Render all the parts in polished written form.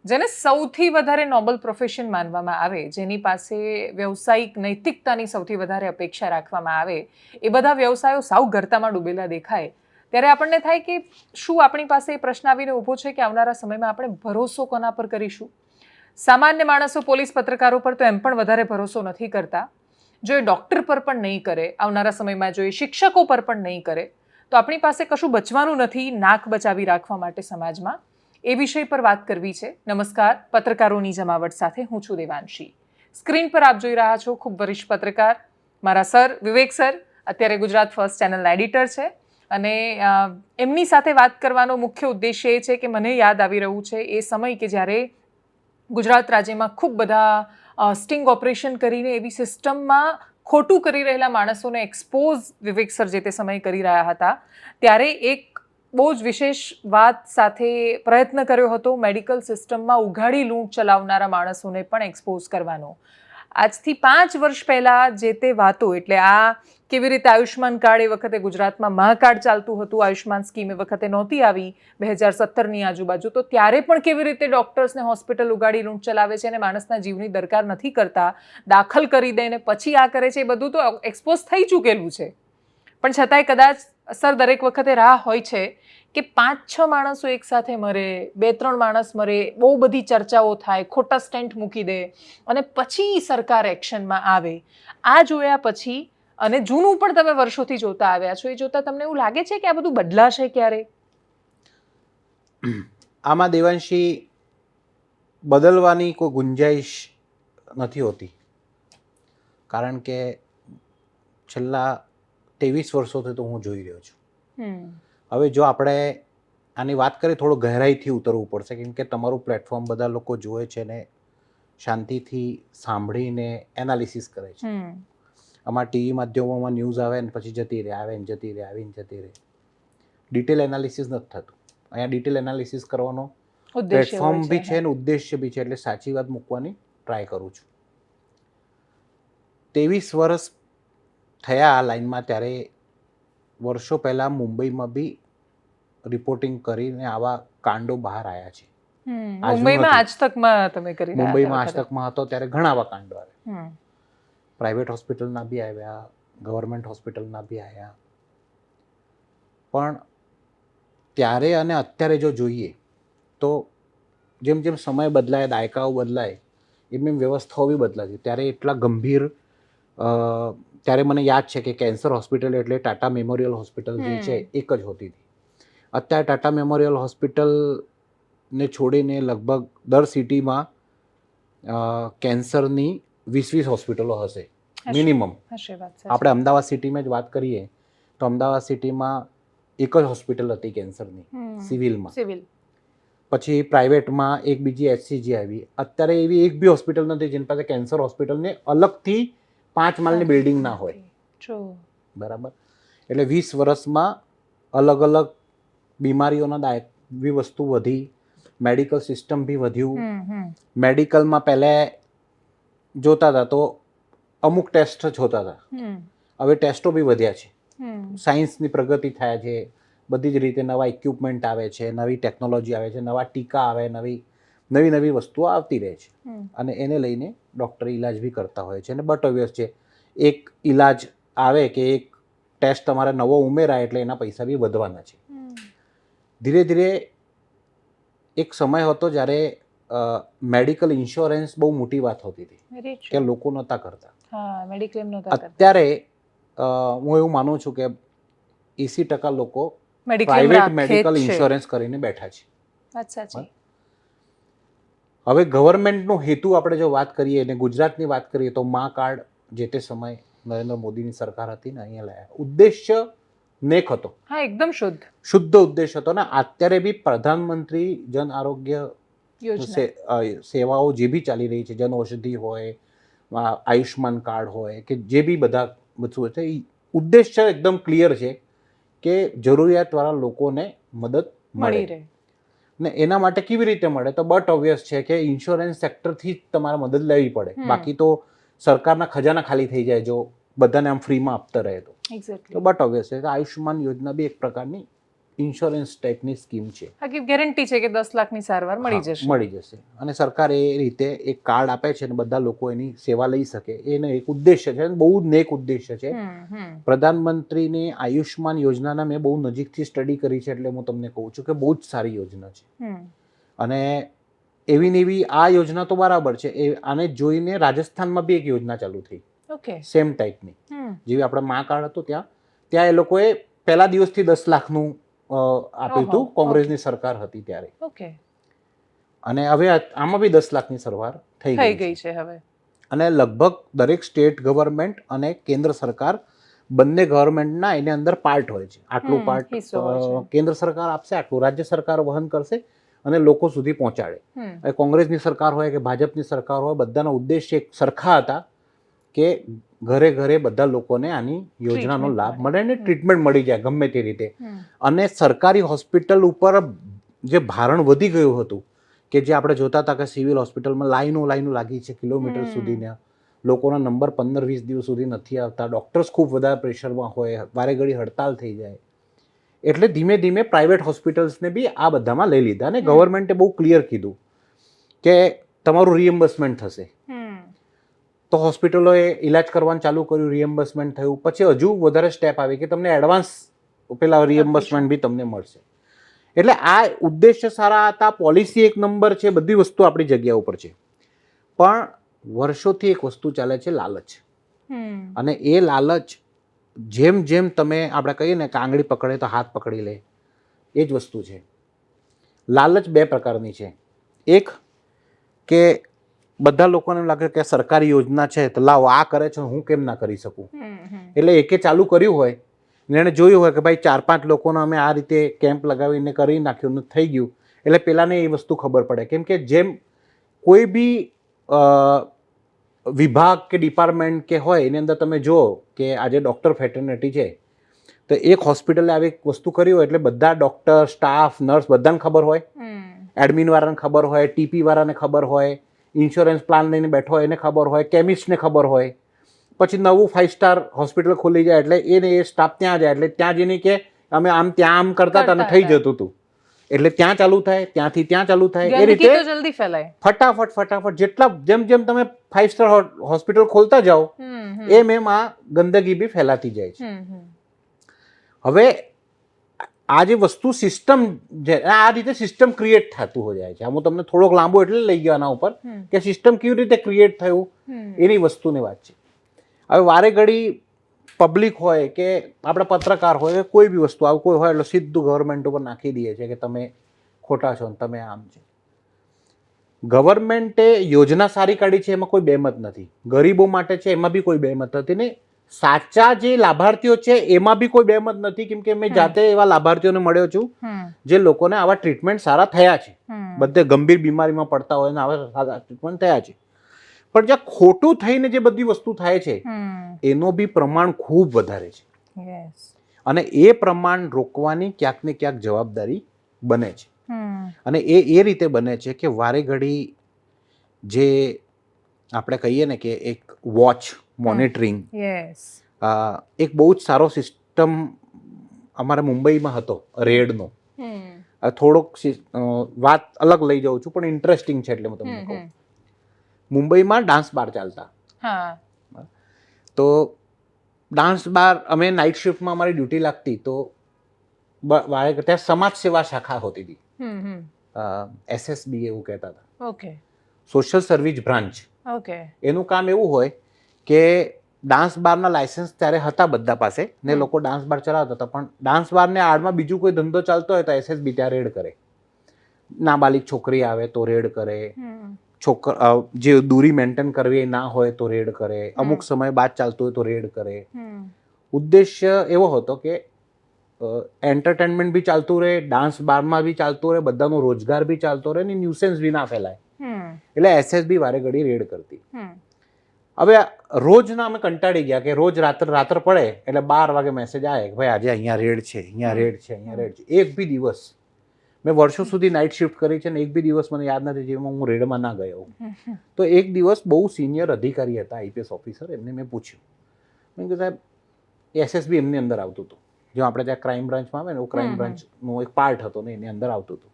જેને સૌથી વધારે નોબલ પ્રોફેશન માનવામાં આવે, જેની પાસે વ્યવસાયિક નૈતિકતાની સૌથી વધારે અપેક્ષા રાખવામાં આવે, એ બધા વ્યવસાયો સાવ ગરતામાં ડૂબેલા દેખાય ત્યારે આપણને થાય કે શું આપણી પાસે એ પ્રશ્ન આવીને ઊભો છે કે આવનારા સમયમાં આપણે ભરોસો કોના પર કરીશું? સામાન્ય માણસો પોલીસ પત્રકારો પર તો એમ પણ વધારે ભરોસો નથી કરતા. જો એ ડૉક્ટર પર પણ નહીં કરે, આવનારા સમયમાં જો એ શિક્ષકો પર પણ નહીં કરે, તો આપણી પાસે કશું બચવાનું નથી નાક બચાવી રાખવા માટે સમાજમાં. એ વિષય પર વાત કરવી છે. નમસ્કાર, પત્રકારોની જમાવટ સાથે હું છું દેવાંશી. સ્ક્રીન પર આપ જોઈ રહ્યા છો ખૂબ વરિષ્ઠ પત્રકાર મારા સર વિવેક સર, અત્યારે ગુજરાત ફર્સ્ટ ચેનલના એડિટર છે. અને એમની સાથે વાત કરવાનો મુખ્ય ઉદ્દેશ્ય એ છે કે મને યાદ આવી રહ્યું છે એ સમય કે જ્યારે ગુજરાત રાજ્યમાં ખૂબ બધા સ્ટિંગ ઓપરેશન કરીને એવી સિસ્ટમમાં ખોટું કરી રહેલા માણસોને એક્સપોઝ વિવેક સર જે તે સમયે કરી રહ્યા હતા, ત્યારે એક બહુ જ વિશેષ વાત સાથે પ્રયત્ન કર્યો હતો મેડિકલ સિસ્ટમમાં ઉઘાડી લૂંટ ચલાવનારા માણસોને પણ એક્સપોઝ કરવાનો. આજથી 5 વર્ષ પહેલાં જે તે વાતો, એટલે આ કેવી રીતે આયુષ્માન કાર્ડ એ વખતે ગુજરાતમાં મહાકાર્ડ ચાલતું હતું, આયુષ્માન સ્કીમ એ વખતે નહોતી આવી 2017ની આજુબાજુ, તો ત્યારે પણ કેવી રીતે ડૉક્ટર્સને હોસ્પિટલ ઉગાડી લૂંટ ચલાવે છે અને માણસના જીવની દરકાર નથી કરતા, દાખલ કરી દે ને પછી આ કરે છે, એ બધું તો એક્સપોઝ થઈ ચૂકેલું છે. પણ છતાંય કદાચ સર દરેક વખતે રાહ હોય છે કે 5-6 માણસો એકસાથે મરે, 2-3 માણસ મરે, બહુ બધી ચર્ચાઓ થાય, ખોટા સ્ટેન્ટ મૂકી દે અને પછી સરકાર એક્શનમાં આવે. આ જોયા પછી અને જૂનું પણ તમે વર્ષોથી જોતા આવ્યા છો, એ જોતા તમને એવું લાગે છે કે આ બધું બદલાશે ક્યારે? આમાં દેવાંશી બદલવાની કોઈ ગુંજાઈશ નથી હોતી, કારણ કે છેલ્લા 23 વર્ષોથી તો હું જોઈ રહ્યો છું. હવે જો આપણે આની વાત કરીએ, થોડું ગહેરાઈથી ઉતરવું પડશે, કેમ કે તમારું પ્લેટફોર્મ બધા લોકો જોવે છે ને શાંતિથી સાંભળીને એનાલિસિસ કરે છે. આમાં ટીવી માધ્યમોમાં ન્યૂઝ આવે ને પછી જતી રહે, આવે ને જતી રહે, આવીને જતી રહે, ડિટેલ એનાલિસિસ નથી થતું. અહીંયા ડિટેલ એનાલિસિસ કરવાનો પ્લેટફોર્મ બી છે ને ઉદ્દેશ્ય બી છે, એટલે સાચી વાત મૂકવાની ટ્રાય કરું છું. 23 વર્ષ થયા આ લાઈનમાં, ત્યારે વર્ષો પહેલાં મુંબઈમાં બી રિપોર્ટિંગ કરીને આવા કાંડો બહાર આવ્યા છે. મુંબઈમાં આજ તકમાં તમે કરી રહ્યા હતા? મુંબઈમાં આજ તકમાં હતો ત્યારે ઘણા આવા કાંડો આવ્યા. પ્રાઇવેટ હોસ્પિટલના બી આવ્યા, ગવર્મેન્ટ હોસ્પિટલના બી આવ્યા. પણ ત્યારે અને અત્યારે જો જોઈએ તો જેમ જેમ સમય બદલાય, દાયકાઓ બદલાય, એમ એમ વ્યવસ્થાઓ બી બદલાતી. ત્યારે એટલા ગંભીર, ત્યારે મને યાદ છે કે કેન્સર હોસ્પિટલ એટલે ટાટા મેમોરિયલ હોસ્પિટલ જે છે એક જ હોતી હતી. અત્યારે ટાટા મેમોરિયલ હોસ્પિટલને છોડીને લગભગ દર સિટીમાં કેન્સરની 20 હોસ્પિટલો હશે મિનિમમ. આપણે અમદાવાદ સિટીમાં જ વાત કરીએ તો અમદાવાદ સિટીમાં એક જ હોસ્પિટલ હતી કેન્સરની, સિવિલમાં. પછી પ્રાઇવેટમાં એક બીજી HCG આવી. અત્યારે એવી એક બી હોસ્પિટલ નથી જેની પાસે કેન્સર હોસ્પિટલને અલગથી 5 માળની બિલ્ડિંગ ના હોય. બરાબર. એટલે 20 વર્ષમાં અલગ અલગ બીમારીઓના બી વસ્તુ વધી, મેડિકલ સિસ્ટમ બી વધ્યું. મેડિકલમાં પહેલાં જોતા હતા તો અમુક ટેસ્ટ જ હોતા હતા, હવે ટેસ્ટો બી વધ્યા છે. સાયન્સની પ્રગતિ થાય છે, બધી જ રીતે નવા ઇક્વિપમેન્ટ આવે છે, નવી ટેકનોલોજી આવે છે, નવા ટીકા આવે, નવી નવી વસ્તુઓ આવતી રહે છે. અને એને લઈને ડૉક્ટર ઇલાજ બી કરતા હોય છે. અને બટ ઓબ્વિયસ છે, એક ઇલાજ આવે કે એક ટેસ્ટ તમારે નવો ઉમેરાય એટલે એના પૈસા બી વધવાના છે. ધીરે ધીરે એક સમય હતો જ્યારે મેડિકલ ઇન્સ્યોરન્સ બહુ મોટી વાત હોતી હતી કે લોકો નહોતા કરતા. અત્યારે હું એવું માનું છું કે 80% લોકો પ્રાઇવેટ મેડિકલ ઇન્સ્યોરન્સ કરીને બેઠા છે. હવે ગવર્મેન્ટનો હેતુ આપણે જો વાત કરીએ અને ગુજરાતની વાત કરીએ તો મા કાર્ડ જે તે સમય નરેન્દ્ર મોદીની સરકાર હતી ને અહીંયા લાયા, ઉદ્દેશ્ય નેક હતો. હા, એકદમ શુદ્ધ ઉદ્દેશ હતો. ને અત્યારે બી પ્રધાનમંત્રી જન આરોગ્ય સેવાઓ જે બી ચાલી રહી છે, જન ઔષધિ હોય, આયુષ્માન કાર્ડ હોય કે જે બી બધા વસ્તુઓ છે, એ ઉદ્દેશ્ય એકદમ ક્લિયર છે કે જરૂરિયાતવાળા લોકોને મદદ મળી રહે. ને એના માટે કેવી રીતે મળે તો બટ ઓબ્વિયસ છે કે ઇન્સ્યોરન્સ સેક્ટરથી જ તમારે મદદ લેવી પડે. બાકી તો સરકારના ખજાના ખાલી થઈ જાય જો બધાને આમ ફ્રીમાં આપતા રહે તો. બટ ઓબ્વિયસ છે કે આયુષ્યમાન યોજના બી એક પ્રકારની ઇન્સ્યોરન્સ ટાઈપની સ્કીમ છે. હા, કે ગેરંટી છે કે 10 લાખની સારવાર મળી જશે. મળી જશે અને સરકાર એ રીતે એક કાર્ડ આપે છે અને બધા લોકો એની સેવા લઈ શકે. એનો એક ઉદ્દેશ્ય છે, બહુ જ નેક ઉદ્દેશ્ય છે. પ્રધાનમંત્રીની આયુષ્માન યોજનાના મેં બહુ નજીકથી સ્ટડી કરી છે, એટલે હું તમને કહું છું કે બહુ જ સારી યોજના છે. અને એવી ને એવી આ યોજના તો બરાબર છે. આને જોઈને રાજસ્થાનમાં બી એક યોજના ચાલુ થઈ, ઓકે, સેમ ટાઈપની, જેવી આપણે મા કાર્ડ હતું ત્યાં એ લોકોએ પહેલા દિવસથી 10 લાખનું આપ્યું હતું. કોંગ્રેસની સરકાર હતી ત્યારે. ઓકે, અને હવે આમાં બી 10 લાખની સરવાર થઈ ગઈ છે હવે. અને લગભગ દરેક સ્ટેટ ગવર્મેન્ટ અને કેન્દ્ર સરકાર બંને ગવર્મેન્ટના એની અંદર પાર્ટ હોય છે. આટલું પાર્ટ કેન્દ્ર સરકાર આપશે, આટલું રાજ્ય સરકાર વહન કરશે અને લોકો સુધી પહોંચાડે. કોંગ્રેસની સરકાર હોય કે ભાજપની સરકાર હોય, બધાના ઉદ્દેશ્ય એક સરખા હતા કે ઘરે ઘરે બધા લોકોને આની યોજનાનો લાભ મળે અને ટ્રીટમેન્ટ મળી જાય ગમે તે રીતે. અને સરકારી હોસ્પિટલ ઉપર જે ભારણ વધી ગયું હતું, કે જે આપણે જોતા હતા કે સિવિલ હોસ્પિટલમાં લાઈનો લાગી છે કિલોમીટર સુધીના, લોકોના નંબર 15-20 દિવસ સુધી નથી આવતા, ડૉક્ટર્સ ખૂબ વધારે પ્રેશરમાં હોય, વારે ઘડી હડતાલ થઈ જાય. એટલે ધીમે ધીમે પ્રાઇવેટ હોસ્પિટલ્સને બી આ બધામાં લઈ લીધા અને ગવર્મેન્ટે બહુ ક્લિયર કીધું કે તમારું રિએમ્બર્સમેન્ટ થશે. તો હોસ્પિટલોએ ઇલાજ કરવાનું ચાલુ કર્યું, રિએમ્બર્સમેન્ટ થયું. પછી હજુ વધારે સ્ટેપ આવી કે તમને એડવાન્સ પેલા રિએમ્બર્સમેન્ટ બી તમને મળશે. એટલે આ ઉદ્દેશ્ય સારા હતા, પોલિસી એક નંબર છે, બધી વસ્તુ આપણી જગ્યા ઉપર છે. પણ વર્ષોથી એક વસ્તુ ચાલે છે, લાલચ. અને એ લાલચ જેમ જેમ તમે આપણે કહીએ ને કે આંગળી પકડે તો હાથ પકડી લે, એ જ વસ્તુ છે. લાલચ બે પ્રકારની છે. એક કે બધા લોકોને એમ લાગે કે સરકારી યોજના છે તો લાવો આ કરે છે, હું કેમ ના કરી શકું. એટલે એકે ચાલુ કર્યું હોય ને એણે જોયું હોય કે ભાઈ 4-5 લોકોનો અમે આ રીતે કેમ્પ લગાવીને કરી નાખ્યું, થઈ ગયું, એટલે પેલાને એ વસ્તુ ખબર પડે. કેમ કે જેમ કોઈ બી વિભાગ કે ડિપાર્ટમેન્ટ કે હોય એની અંદર તમે જુઓ કે આજે ડૉક્ટર ફેટર્નિટી છે, તો એક હોસ્પિટલે આવી વસ્તુ કરી હોય એટલે બધા ડૉક્ટર, સ્ટાફ, નર્સ બધાને ખબર હોય, એડમિન વાળાને ખબર હોય, ટીપી વાળાને ખબર હોય, ઇન્સ્યોરન્સ પ્લાન લઈને બેઠો હોય એને ખબર હોય, કેમિસ્ટને ખબર હોય. પછી નવું 5 સ્ટાર હોસ્પિટલ ખોલી જાય એટલે એ સ્ટાફ ત્યાં જાય, એટલે ત્યાં જઈને કે અમે ત્યાં આમ કરતા હતા અને થઈ જતું હતું. એટલે ત્યાં ચાલુ થાય, ત્યાંથી ત્યાં ચાલુ થાય, એ રીતે જલ્દી ફેલાય. ફટાફટ જેટલા જેમ તમે 5 સ્ટાર હોસ્પિટલ ખોલતા જાઓ એમ આ ગંદકી બી ફેલાતી જાય છે. હવે આ જે વસ્તુ સિસ્ટમ, આ રીતે સિસ્ટમ ક્રિએટ થતું હોય જાય છે. હું તમને થોડોક લાંબો એટલે લઈ ગયો આના ઉપર કે સિસ્ટમ કેવી રીતે ક્રિએટ થયું એની વસ્તુની વાત છે. હવે વારે ઘડી પબ્લિક હોય કે આપણા પત્રકાર હોય કે કોઈ બી વસ્તુ આવું કોઈ હોય એટલે સીધું ગવર્મેન્ટ ઉપર નાખી દઈએ છે કે તમે ખોટા છો ને તમે આમ છે. ગવર્મેન્ટે યોજના સારી કાઢી છે એમાં કોઈ બેમત નથી, ગરીબો માટે છે એમાં બી કોઈ બેમત નથી, ને સાચા જે લાભાર્થીઓ છે એમાં બી કોઈ બેમત નથી. કેમ કે મેં જાતે એવા લાભાર્થીઓને મળ્યો છું જે લોકોને આવા ટ્રીટમેન્ટ સારા થયા છે, બધે ગંભીર બીમારીમાં પડતા હોય ને આવા સારા ટ્રીટમેન્ટ થયા છે. પણ જ્યાં ખોટું થઈને જે બધી વસ્તુ થાય છે એનો બી પ્રમાણ ખૂબ વધારે છે, અને એ પ્રમાણ રોકવાની ક્યાંક ને ક્યાંક જવાબદારી બને છે. અને એ રીતે બને છે કે વારે ઘડી જે આપણે કહીએ ને કે એક વોચ મોનિટરિંગ, એક બહુ જ સારો સિસ્ટમ અમારા મુંબઈમાં હતો રેડનો. થોડોક વાત અલગ લઈ જાઉં છું પણ ઇન્ટરેસ્ટિંગ છે એટલે હું તમને કહું. મુંબઈમાં ડાન્સ બાર ચાલતા, તો ડાન્સ બાર અમે નાઇટ શિફ્ટમાં અમારી ડ્યુટી લાગતી તો ત્યાં સમાજ સેવા શાખા હોતી હતી, SSB એવું કહેતા હતા, સોશિયલ સર્વિસ બ્રાન્ચ. એનું કામ એવું હોય કે ડાન્સ બારના લાયસન્સ ત્યારે હતા બધા પાસે ને લોકો ડાન્સ બાર ચલાવતા હતા, પણ ડાન્સ બારને આડમાં બીજું કોઈ ધંધો ચાલતો હોય તો SSB ત્યાં રેડ કરે. નાબાલિગ છોકરી આવે તો રેડ કરે, જે દૂરી મેન્ટેન કરવી એ ના હોય તો રેડ કરે, અમુક સમય બાદ ચાલતું હોય તો રેડ કરે. ઉદ્દેશ્ય એવો હતો કે એન્ટરટેનમેન્ટ બી ચાલતું રહે, ડાન્સ બારમાં બી ચાલતું રહે, બધાનો રોજગાર બી ચાલતો રહે ને ન્યુસન્સ બી ના ફેલાય. એટલે SSB વારે ઘડી રેડ કરતી. હવે રોજના અમે કંટાળી ગયા કે રોજ રાત્ર પડે એટલે 12 વાગે મેસેજ આવે કે ભાઈ આજે અહીંયા રેડ છે, અહીંયા રેડ છે, અહીંયા રેડ છે. એક બી દિવસ મેં વર્ષો સુધી નાઇટ શિફ્ટ કરી છે ને એક બી દિવસ મને યાદ નથી જેમાં હું રેડમાં ના ગયો. તો એક દિવસ બહુ સિનિયર અધિકારી હતા, IPS ઓફિસર, એમને મેં પૂછ્યું, મેં કીધું સાહેબ SSB એમની અંદર આવતું હતું, જો આપણે ત્યાં ક્રાઇમ બ્રાન્ચમાં આવે ને ક્રાઇમ બ્રાન્ચનો એક પાર્ટ હતો ને એની અંદર આવતું હતું.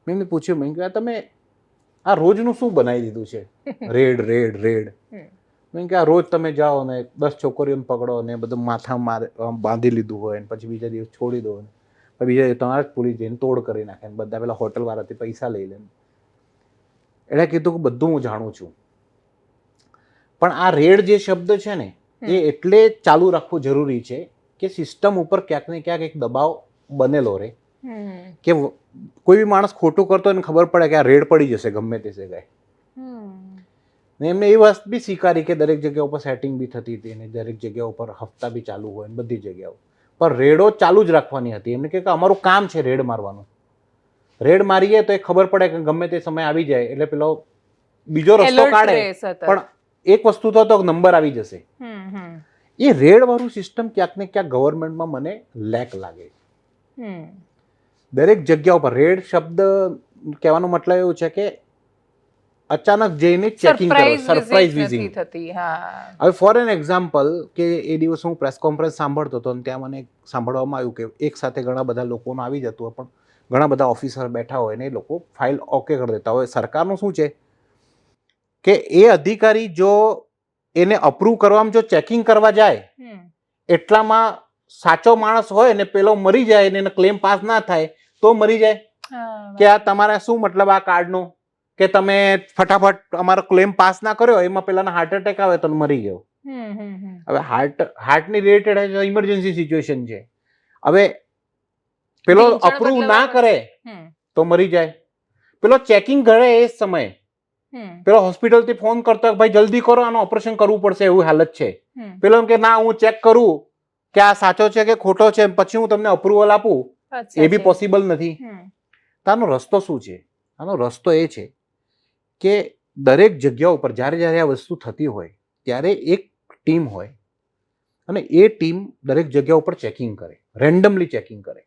મેં એમને પૂછ્યું, મેં કહ્યું તમે આ રોજનું શું બનાવી દીધું છે? Red red red. મેં કે આ રોજ તમે જાઓ ને 10 છોકરીઓને પકડો ને બધું માથામાં બાંધી લીધું હોય ને પછી બીજા દિવસ છોડી દો ને બીજા દિવસ તમારા જ પોલીસ જઈને તોડ કરી નાખે ને બધા પેલા હોટલવાળાથી પૈસા લઈ લે. એણે કીધું કે બધું હું જાણું છું, પણ આ રેડ જે શબ્દ છે ને એ એટલે ચાલુ રાખવું જરૂરી છે કે સિસ્ટમ ઉપર ક્યાંક ને ક્યાંક એક દબાવ બનેલો રહે કે કોઈ બી માણસ ખોટું કરતો હોય ને ખબર પડે કે આ રેડ પડી જશે ગમે તે જગ્યાએ. ને એમને એ વાત બી સ્વીકારી કે દરેક જગ્યા ઉપર સેટિંગ બી થતી હતી ને દરેક જગ્યા ઉપર હપ્તા બી ચાલુ હોય ને બધી જગ્યાઓ પર રેડો ચાલુ જ રાખવાની હતી. એમને કે અમારું કામ છે રેડ મારવાનું. રેડ મારીએ તો એ ખબર પડે કે ગમે તે સમય આવી જાય એટલે પેલો બીજો રસ્તો કાઢે, પણ એક વસ્તુ તો નંબર આવી જશે. એ રેડ વાળું સિસ્ટમ ક્યાંક ને ક્યાંક ગવર્મેન્ટમાં મને લેક લાગે. દરેક જગ્યા ઉપર રેડ શબ્દ કહેવાનો મતલબ એવું છે કે અચાનક જઈને ચેકિંગ કરો, સરપ્રાઇઝ વિઝિટ. હવે ફોર એન એક્ઝામ્પલ કે એ દિવસ હું પ્રેસ કોન્ફરન્સ સાંભળતો હતો અને ત્યાં મને સાંભળવામાં આવ્યું કે એક સાથે ઘણા બધા લોકોનું આવી જતું હોય, પણ ઘણા બધા ઓફિસર બેઠા હોય ને એ લોકો ફાઇલ ઓકે કરી દેતા હોય. સરકારનું શું છે કે એ અધિકારી જો એને અપ્રૂવ કરવામાં જો ચેકિંગ કરવા જાય એટલામાં સાચો માણસ હોય ને પેલો મરી જાય ને એને ક્લેમ પાસ ના થાય તો મરી જાય કે આ તમારે શું મતલબ આ કાર્ડનો કે તમે ફટાફટ અમારો ક્લેમ પાસ ના કર્યો એમાં પેલાના હાર્ટ એટેક આવે તો મરી ગયો. હવે હાર્ટની રિલેટેડ ઇમરજન્સી સિચ્યુએશન છે. હવે પેલો અપ્રૂવ ના કરે તો મરી જાય. પેલો ચેકિંગ કરે એ સમયે પેલો હોસ્પિટલ થી ફોન કરતો ભાઈ જલ્દી કરો આનું ઓપરેશન કરવું પડશે એવું હાલત છે. પેલો એમ કે ના હું ચેક કરું કે આ સાચો છે કે ખોટો છે પછી હું તમને અપ્રુવલ આપું, એ બી પોસિબલ નથી. તો આનો રસ્તો શું છે? આનો રસ્તો એ છે કે દરેક જગ્યા ઉપર જ્યારે જ્યારે આ વસ્તુ થતી હોય ત્યારે એક ટીમ હોય અને એ ટીમ દરેક જગ્યા ઉપર ચેકિંગ કરે, રેન્ડમલી ચેકિંગ કરે.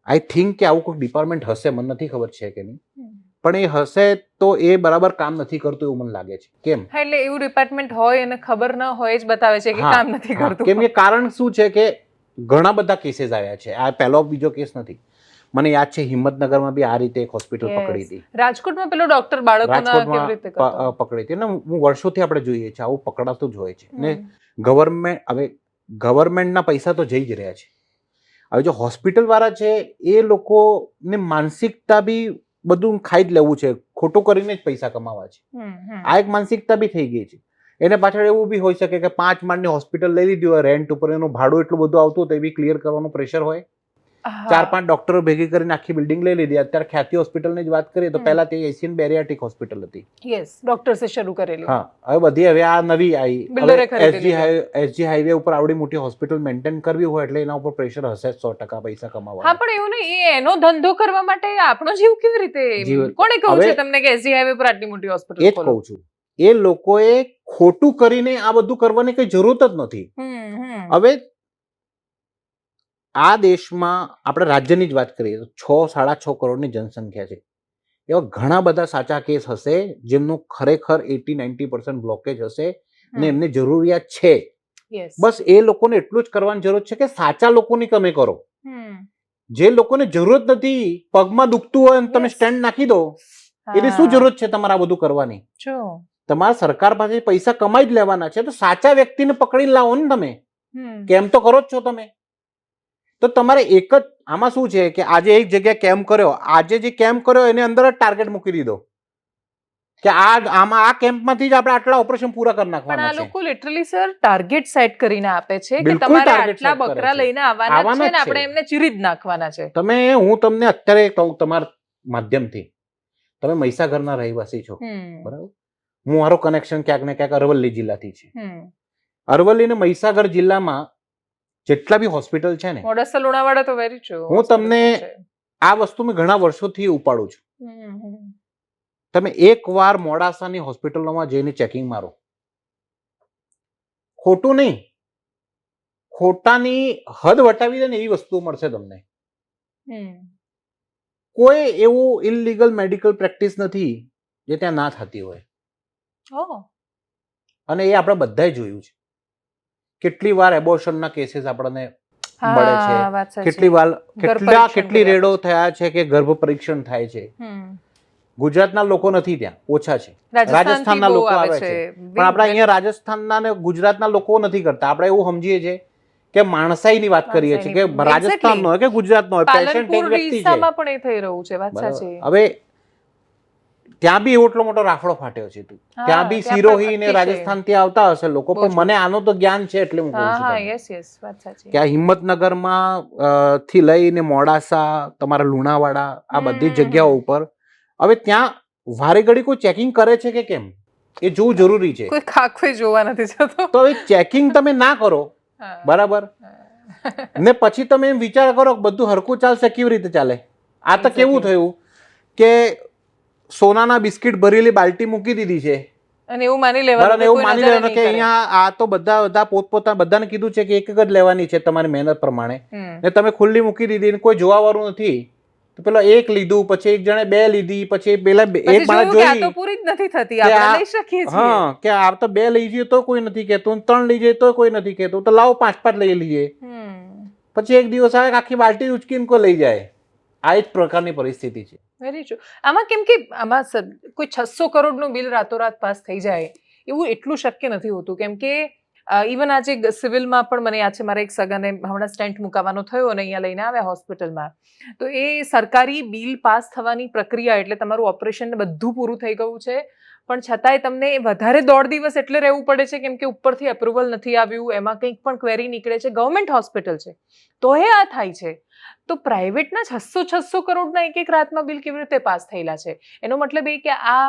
આઈ થિંક કે આવું કોઈ ડિપાર્ટમેન્ટ હશે, મને નથી ખબર છે કે નહીં, પણ એ હશે તો એ બરાબર કામ નથી કરતું એવું મને લાગે છે. કેમ? એટલે એવું ડિપાર્ટમેન્ટ હોય અને ખબર ન હોય જ બતાવે છે કે કામ નથી કરતું. કેમ કે કારણ શું છે કે ઘણા બધા કેસીસ આવ્યા છે. આ પહેલો બીજો કેસ નથી. મને યાદ છે હિંમતનગરમાં બી આ રીતે એક હોસ્પિટલ પકડી હતી. રાજકોટમાં પેલો ડોક્ટર બાળકોના કેવી રીતે પકડી હતી ને હું વર્ષોથી આપણે જોઈએ છે આવું પકડાતું જ હોય છે ને ગવર્મેન્ટના પૈસા તો જઈ જ રહ્યા છે. હવે જો હોસ્પિટલ વાળા છે એ લોકોને માનસિકતા બી બધું ખાઈ જ લેવું છે, ખોટું કરીને જ પૈસા કમાવા છે. આ એક માનસિકતા બી થઈ ગઈ છે. એને પાછળ એવું બી હોઈ શકે કે 5 માળની હોસ્પિટલ લઈ લીધી હોય રેન્ટ ઉપર, એનું ભાડું એટલું બધું આવતું હોય તો એ બી ક્લિયર કરવાનું પ્રેશર હોય. 4-5 ડોક્ટરો ભેગી કરીને આખી બિલ્ડિંગ લઈ લીધી. અત્યારે ખ્યાતિ હોસ્પિટલની જ વાત કરીએ તો પહેલા તે એશિયન બેરિયાટ્રિક હોસ્પિટલ હતી. ડોક્ટર્સે શરૂ કરેલી. હવે બધી હવે આ નવી આવી. એસજી હાઈવે ઉપર આવડી મોટી હોસ્પિટલ મેન્ટેન કરવી હોય એટલે એના ઉપર પ્રેશર હશે 100% પૈસા કમાવા. હા, પણ એવું નહીં, એનો ધંધો કરવા માટે આપણો જીવ કેવી રીતે? કોણે કહ્યું છે તમને કે એસજી હાઈવે પર આટલી મોટી હોસ્પિટલ ખોલો? એ જ કહું છું. એ લોકોએ ખોટું કરીને આ બધું કરવાની કઈ જરૂરત જ નથી. હવે આ દેશમાં આપણે રાજ્યની જ વાત કરીએ તો 6-6.5 કરોડની જનસંખ્યા છે. એવા ઘણા બધા સાચા કેસ હશે જેમનું ખરેખર 80-90% બ્લોકેજ હશે અને એમને જરૂરિયાત છે. બસ એ લોકોને એટલું જ કરવાની જરૂર છે કે સાચા લોકોની તમે કરો. જે લોકોને જરૂરત નથી, પગમાં દુખતું હોય તમે સ્ટેન્ડ નાખી દો, એની શું જરૂરત છે તમારે આ બધું કરવાની? તમારા સરકાર પાસે પૈસા કમાઈ જ લેવાના છે તો સાચા વ્યક્તિને પકડી લાવો ને તમે. કેમ તો કરો જ છો તમે. તો તમારે એક જ આમાં શું છે કે આજે એક જગ્યાએ કેમ્પ કર્યો, આજે જે કેમ્પ કર્યો એની અંદર જ ટાર્ગેટ મૂકી દીધો કે આમાં આ કેમ્પમાંથી જ આપણે આટલા ઓપરેશન પૂરા કરી નાખવાના છે. પણ આ લોકો લિટરલી સર ટાર્ગેટ સેટ કરીને આપે છે કે તમારે આટલા બકરા લઈને આવવાના છે ને આપણે એમને ચીરી જ નાખવાના છે. હું તમને અત્યારે કહું તમારા માધ્યમથી, તમે મહીસાગરના રહેવાસી છો બરાબર? હું મારો કનેક્શન ક્યાંક ને ક્યાંક અરવલ્લી જિલ્લાથી છે. અરવલ્લી ને મહીસાગર જિલ્લામાં જેટલા બી હોસ્પિટલ છે ને, મોડાસા લુણાવાડા તો વેરી ટ્રુ. હું તમને આ વસ્તુ મેં ઘણા વર્ષોથી ઉપાડું છું. તમે એકવાર મોડાસાની હોસ્પિટલોમાં જઈને ચેકિંગ મારો, ખોટું નહીં, ખોટાની હદ વટાવી દે ને એવી વસ્તુઓ મળશે તમને. કોઈ એવું ઇલીગલ મેડિકલ પ્રેક્ટિસ નથી જે ત્યાં ના થતી હોય. અને એ આપણે બધાએ જોયું છે. કેટલી વાર એબોર્શનના કેસીસ આપણને મળે છે, વાત સાચી. કેટલી વાર પરીક્ષણ કેટલી કર્યા રેડો થયા છે કે ગર્ભ પરીક્ષણ થાય છે. ગુજરાતના લોકો નથી ત્યાં, ઓછા છે. રાજસ્થાનના બહુ લોકો આવે છે, પણ આપણે અહીંયા રાજસ્થાનના ને ગુજરાતના લોકો નથી કરતા. આપણે એવું સમજીએ છીએ કે માણસાઈની વાત કરીએ છીએ કે રાજસ્થાનનો હોય કે ગુજરાતનો હોય, પેશન્ટ એક વ્યક્તિ છે. પાલનપુર પણ એ થઈ રહ્યું છે, વાત બરાબર. સાચી. હવે ત્યાં બી એટલો મોટો રાફડો ફાટ્યો છે. ત્યાં બી સિરોહી ને રાજસ્થાન ત્યાં આવતા હશે લોકો, પણ મને આનો તો જ્ઞાન છે એટલે હું કહું છું તમને. યસ યસ, વાત સાચી. કે આ હિંમતનગરમાં થી લઈને મોડાસા, તમારા લુણાવાડા, આ બધી જગ્યાઓ ઉપર હવે ત્યાં વારે ઘડી કોઈ ચેકિંગ કરે છે કે કેમ, એ જોવું જરૂરી છે. કોઈ ખાખું જોવા નથી જતો. તો એ ચેકિંગ તમે ના કરો, બરાબર, ને પછી તમે એમ વિચાર કરો કે બધું હરખું ચાલશે, કેવી રીતે ચાલે? આ તો કેવું થયું કે સોનાના બિસ્કિટ ભરેલી બાલટી મૂકી દીધી છે અને એવું માની લેવાનું, એવું માની લેવાનું કે અહીંયા આ તો બધા પોતપોતા બધાને કીધું છે કે એક જ લેવાની છે તમારી મહેનત પ્રમાણે, ને તમે ખુલ્લી મૂકી દીધી ને કોઈ જોવા વાળું નથી. તો પેલો એક લીધું, પછી એક જણે બે લીધી, પછી પેલા એક માણસ જોઈ તો પૂરી જ નથી થતી, આપણે લઈ શકીએ છીએ. હા, કે આ તો બે લઈ જઈએ તો કોઈ નથી કહેતું, 3 લઈ જઈએ તો કોઈ નથી કહેતું, તો લાવો 5 લઈ લઈએ. પછી એક દિવસ આવે આખી બાલટી ઉચકીને કોઈ લઈ જાય. આ જ પ્રકારની પરિસ્થિતિ છે. Very true. આમાં કેમ કે આમાં કોઈ 600 કરોડનું બિલ રાતોરાત પાસ થઈ જાય એવું એટલું શક્ય નથી હોતું, કેમ કે ઇવન આજે સિવિલમાં પણ મને યાદ છે, મારા એક સગાને હમણાં સ્ટેન્ટ મુકાવાનો થયો અને અહીંયા લઈને આવ્યા હોસ્પિટલમાં, તો એ સરકારી બિલ પાસ થવાની પ્રક્રિયા એટલે તમારું ઓપરેશન બધું પૂરું થઈ ગયું છે, પણ છતાંય તમને વધારે 1.5 દિવસ એટલે રહેવું પડે છે કેમ કે ઉપરથી એપ્રુવલ નથી આવ્યું, એમાં કંઈક પણ ક્વેરી નીકળે છે. ગવર્મેન્ટ હોસ્પિટલ છે તો એ આ થાય છે, તો પ્રાઇવેટના 600 કરોડના એક રાતમાં બિલ કેવી રીતે પાસ થયેલા છે? એનો મતલબ એ કે આ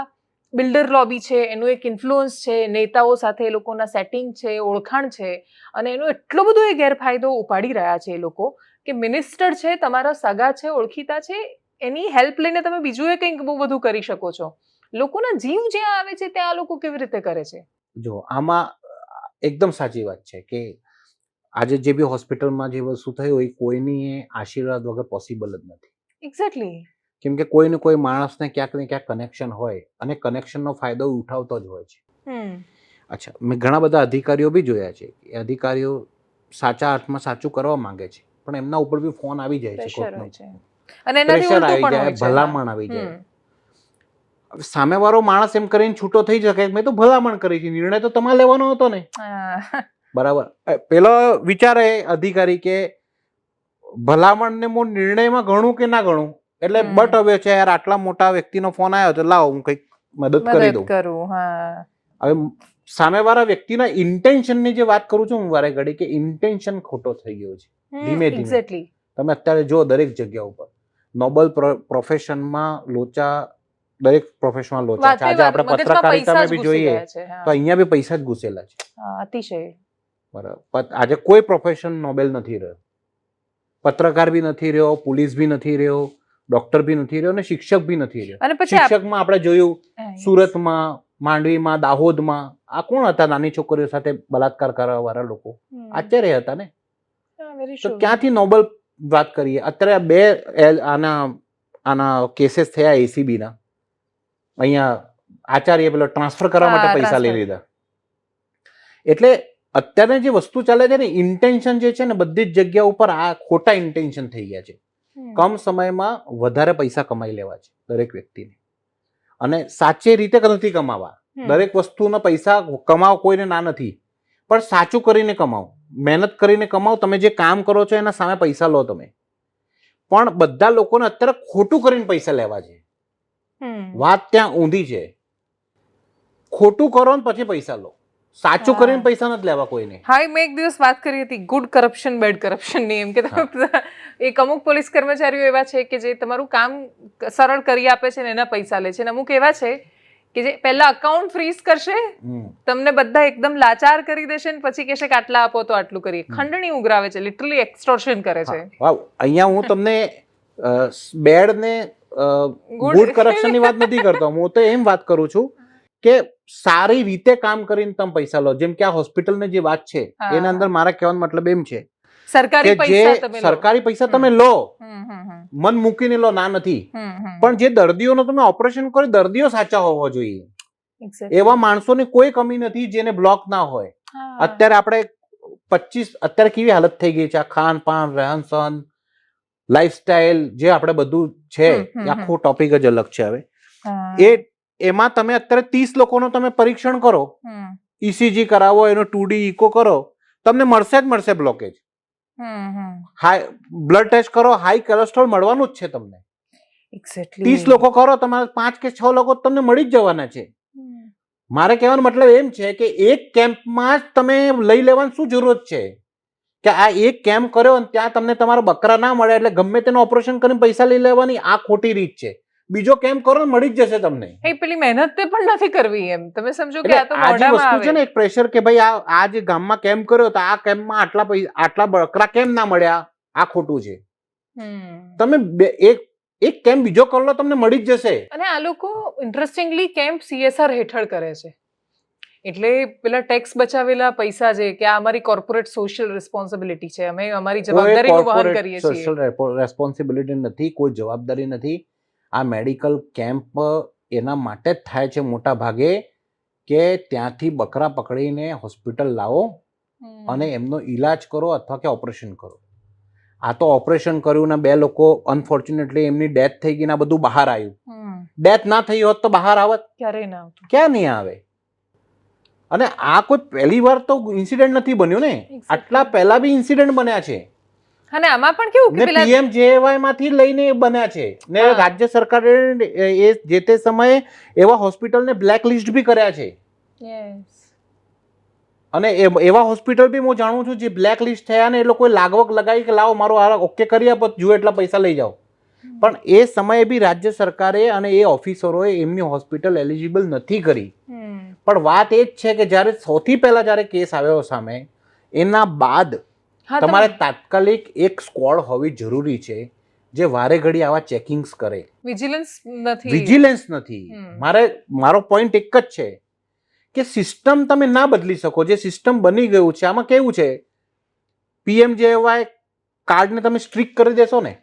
બિલ્ડર લોબી છે, એનું એક ઇન્ફ્લુઅન્સ છે, નેતાઓ સાથે એ લોકોના સેટિંગ છે, ઓળખાણ છે, અને એનો એટલો બધો એ ગેરફાયદો ઉપાડી રહ્યા છે એ લોકો કે મિનિસ્ટર છે, તમારા સગા છે, ઓળખીતા છે, એની હેલ્પ લઈને તમે બીજું એ કંઈક બહુ બધું કરી શકો છો. લોકોના જીવ જ્યાં આવે છે ત્યાં આ લોકો કેવી રીતે કરે છે? જો આમાં એકદમ સાચી વાત છે કે આજે જે બી હોસ્પિટલમાં જે વસ્તુ થઈ હોય કોઈની આશીર્વાદ વગર પોસિબલ જ નથી. એક્ઝેક્ટલી. કેમ કે કોઈ ને કોઈ માણસને ક્યાંક ને ક્યાંક કનેક્શન હોય અને કનેક્શનનો ફાયદો ઉઠાવતો જ હોય છે. અચ્છા, મેં ઘણા બધા અધિકારીઓ બી જોયા છે. એ અધિકારીઓ સાચા અર્થમાં સાચું કરવા માંગે છે, પણ એમના ઉપર બી ફોન આવી જાય છે, અને એનાથી પ્રેશર આવી જાય, ભલામણ આવી જાય. સામેવાળો માણસ એમ કરીને છૂટો થઈ શકે, મેં તો ભલામણ કરી છે, નિર્ણય તો તમારે લેવાનો હતો ને. બરાબર. પેલો વિચારે અધિકારી કે ભલામણ ને હું નિર્ણયમાં ગણું કે ના ગણું, એટલે બટ હવે છે યાર આટલા મોટા વ્યક્તિનો ફોન આવ્યો તો લાવો હું કંઈક મદદ કરી દઉં. હવે સામેવાળા વ્યક્તિના ઇન્ટેન્શનની જે વાત કરું છું હું વારે ઘડી, કે ઇન્ટેન્શન ખોટો થઈ ગયો છે ધીમે ધીમે. તમે અત્યારે જો દરેક જગ્યા ઉપર નોબલ પ્રોફેશનમાં લોચા, દરેક પ્રોફેશનમાં લોચા છે. આજે આપણે પત્રકારિતામાં બી જોઈએ તો અહીંયા બી પૈસા જ ઘૂસેલા છે. અતિશય. બરાબર. આજે કોઈ પ્રોફેશન નોબેલ નથી રહ્યો. પત્રકાર બી નથી રહ્યો, પોલીસ બી નથી રહ્યો, ડોક્ટર બી નથી રહ્યો, અને શિક્ષક બી નથી રહ્યો. શિક્ષકમાં આપણે જોયું સુરતમાં, માંડવીમાં, દાહોદમાં આ કોણ હતા નાની છોકરીઓ સાથે બલાત્કાર કરવા વાળા લોકો? આચાર્ય હતા ને. તો ક્યાંથી નોબેલ વાત કરીએ? અત્યારે 2 આના કેસીસ થયા ACB ના. અહીંયા આચાર્ય પેલો ટ્રાન્સફર કરવા માટે પૈસા લઈ લીધા. એટલે અત્યારે જે વસ્તુ ચાલે છે ને, ઇન્ટેન્શન જે છે ને બધી જ જગ્યા ઉપર આ ખોટા ઇન્ટેન્શન થઈ ગયા છે. કમ સમયમાં વધારે પૈસા કમાઈ લેવા છે દરેક વ્યક્તિને, અને સાચી રીતે નથી કમાવા. દરેક વસ્તુના પૈસા કમાવો કોઈને ના નથી, પણ સાચું કરીને કમાવો, મહેનત કરીને કમાવો. તમે જે કામ કરો છો એના સામે પૈસા લો તમે, પણ બધા લોકોને અત્યારે ખોટું કરીને પૈસા લેવા છે. વાત ત્યાં ઊંધી છે. ખોટું કરો ને પછી પૈસા લો, સાચું કરીને પૈસા નથી લેવા કોઈને. હા, મેં એક દિવસ વાત કરી હતી ગુડ કરપ્શન બેડ કરપ્શન ની, એમ કે એક અમુક પોલીસ કર્મચારીઓ એવા છે કે જે તમારું કામ સરળ કરી આપે છે ને એના પૈસા લે છે, અને અમુક એવા છે કે જે પહેલા અકાઉન્ટ ફ્રીઝ કરશે, તમને બધા એકદમ લાચાર કરી દેશે ને પછી કહેશે કે આટલા આપો તો આટલું કરીએ. ખંડણી ઉઘરાવે છે, લિટરલી એક્સટોર્શન કરે છે. અહીંયા હું તમને બેડ ને ગુડ કરપ્શન ની વાત નથી કરતો, હું તો એમ વાત કરું છું કે સારી રીતે કામ કરીને તમે પૈસા લો. જેમ કે આ હોસ્પિટલની જે વાત છે એના અંદર મારા કહેવાનો મતલબ એમ છે સરકારી પૈસા તમે લો, મન મૂકીને લો, ના નથી, પણ જે દર્દીઓનો તમે ઓપરેશન કરો દર્દીઓ સાચા હોવા જોઈએ. એવા માણસોની કોઈ કમી નથી જેને બ્લોક ના હોય. અત્યારે આપણે અત્યારે કેવી હાલત થઈ ગઈ છે, આ ખાન પાન, રહેન સહન, લાઈફસ્ટાઈલ જે આપણે બધું છે એ આખો ટોપિક જ અલગ છે. હવે એમાં તમે અત્યારે 30 લોકોનો તમે પરીક્ષણ કરો, ECG કરાવો, એનો 2D ઇકો કરો, તમને મળશે બ્લોકેજ. હાઈ બ્લડ ટેસ્ટ કરો, હાઈ કોલેસ્ટ્રોલ મળવાનું જ છે તમને. 30 લોકો કરો, તમારે 5 કે 6 લોકો તમને મળી જ જવાના છે. મારે કહેવાનો મતલબ એમ છે કે એક કેમ્પમાં જ તમે લઈ લેવાની શું જરૂરત છે કે આ એક કેમ્પ કર્યો અને ત્યાં તમને તમારા બકરા ના મળે એટલે ગમે તેનું ઓપરેશન કરીને પૈસા લઈ લેવાની, આ ખોટી રીત છે. બીજો કેમ્પ કરો, મળી જ જશે તમને. પેલી મહેનત પણ નથી કરવી, એમ તમે સમજો કે આ તો આ જે મોઢામાં વસ્તુ છે ને એક પ્રેશર કે ભાઈ આ જે ગામમાં કેમ્પ કર્યો તો આ કેમ્પમાં આટલા બકરા કેમ ના મળ્યા, આ ખોટું છે. તમે એક કેમ્પ બીજો કરી લો, તમને મળી જ જશે. અને આ લોકો ઇન્ટરેસ્ટિંગલી કેમ્પ CSR હેઠળ કરે છે, એટલે પેલા ટેક્સ બચાવેલા પૈસા છે કે આ અમારી કોર્પોરેટ સોશિયલ રિસ્પોન્સિબિલિટી છે, અમે અમારી જવાબદારીનું વહન કરીએ છીએ. સોશિયલ રેસ્પોન્સિબિલિટી નથી, કોઈ જવાબદારી નથી. આ મેડિકલ કેમ્પ એના માટે જ થાય છે મોટા ભાગે કે ત્યાંથી બકરા પકડીને હોસ્પિટલ લાવો અને એમનો ઈલાજ કરો અથવા કે ઓપરેશન કરો. આ તો ઓપરેશન કર્યું ને 2 લોકો અનફોર્ચ્યુનેટલી એમની ડેથ થઈ ગઈ ને બધું બહાર આવ્યું. ડેથ ના થઈ હોત તો બહાર આવત ક્યારેય ના આવતું, ક્યાં નહીં આવે. અને આ કોઈ પહેલી વાર તો ઇન્સિડન્ટ નથી બન્યો ને, આટલા પહેલા બી ઇન્સિડન્ટ બન્યા છે. અને આમાં પણ કેવું કે પેલા PMJAY માંથી લઈને બન્યા છે ને રાજ્ય સરકારે એ જે તે સમયે એવા હોસ્પિટલને બ્લેક લિસ્ટ બી કર્યા છે. અને એવા હોસ્પિટલ બી હું જાણું છું જે બ્લેક લિસ્ટ થયા ને એ લોકોએ લાગવક લગાવી કે લાવો મારો આ ઓકે કરી આપો, જુઓ એટલા પૈસા લઈ જાઓ. પણ એ સમયે બી રાજ્ય સરકારે અને એ ઓફિસરોએ એમની હોસ્પિટલ એલિજિબલ નથી કરી. પણ વાત એ જ છે કે જ્યારે સૌથી પહેલા જ્યારે કેસ આવ્યો સામે, એના બાદ તમારે તાત્કાલિક એક સ્ક્વોડ હોવી જરૂરી છે જે વારે ઘડી આવા ચેકિંગ્સ કરે. વિજિલન્સ નથી. મારો પોઈન્ટ એક જ છે કે સિસ્ટમ તમે ના બદલી શકો. જે સિસ્ટમ બની ગયું છે આમાં કેવું છે, PMJAY કાર્ડને તમે સ્ટ્રિક્ટ કરી દેશો ને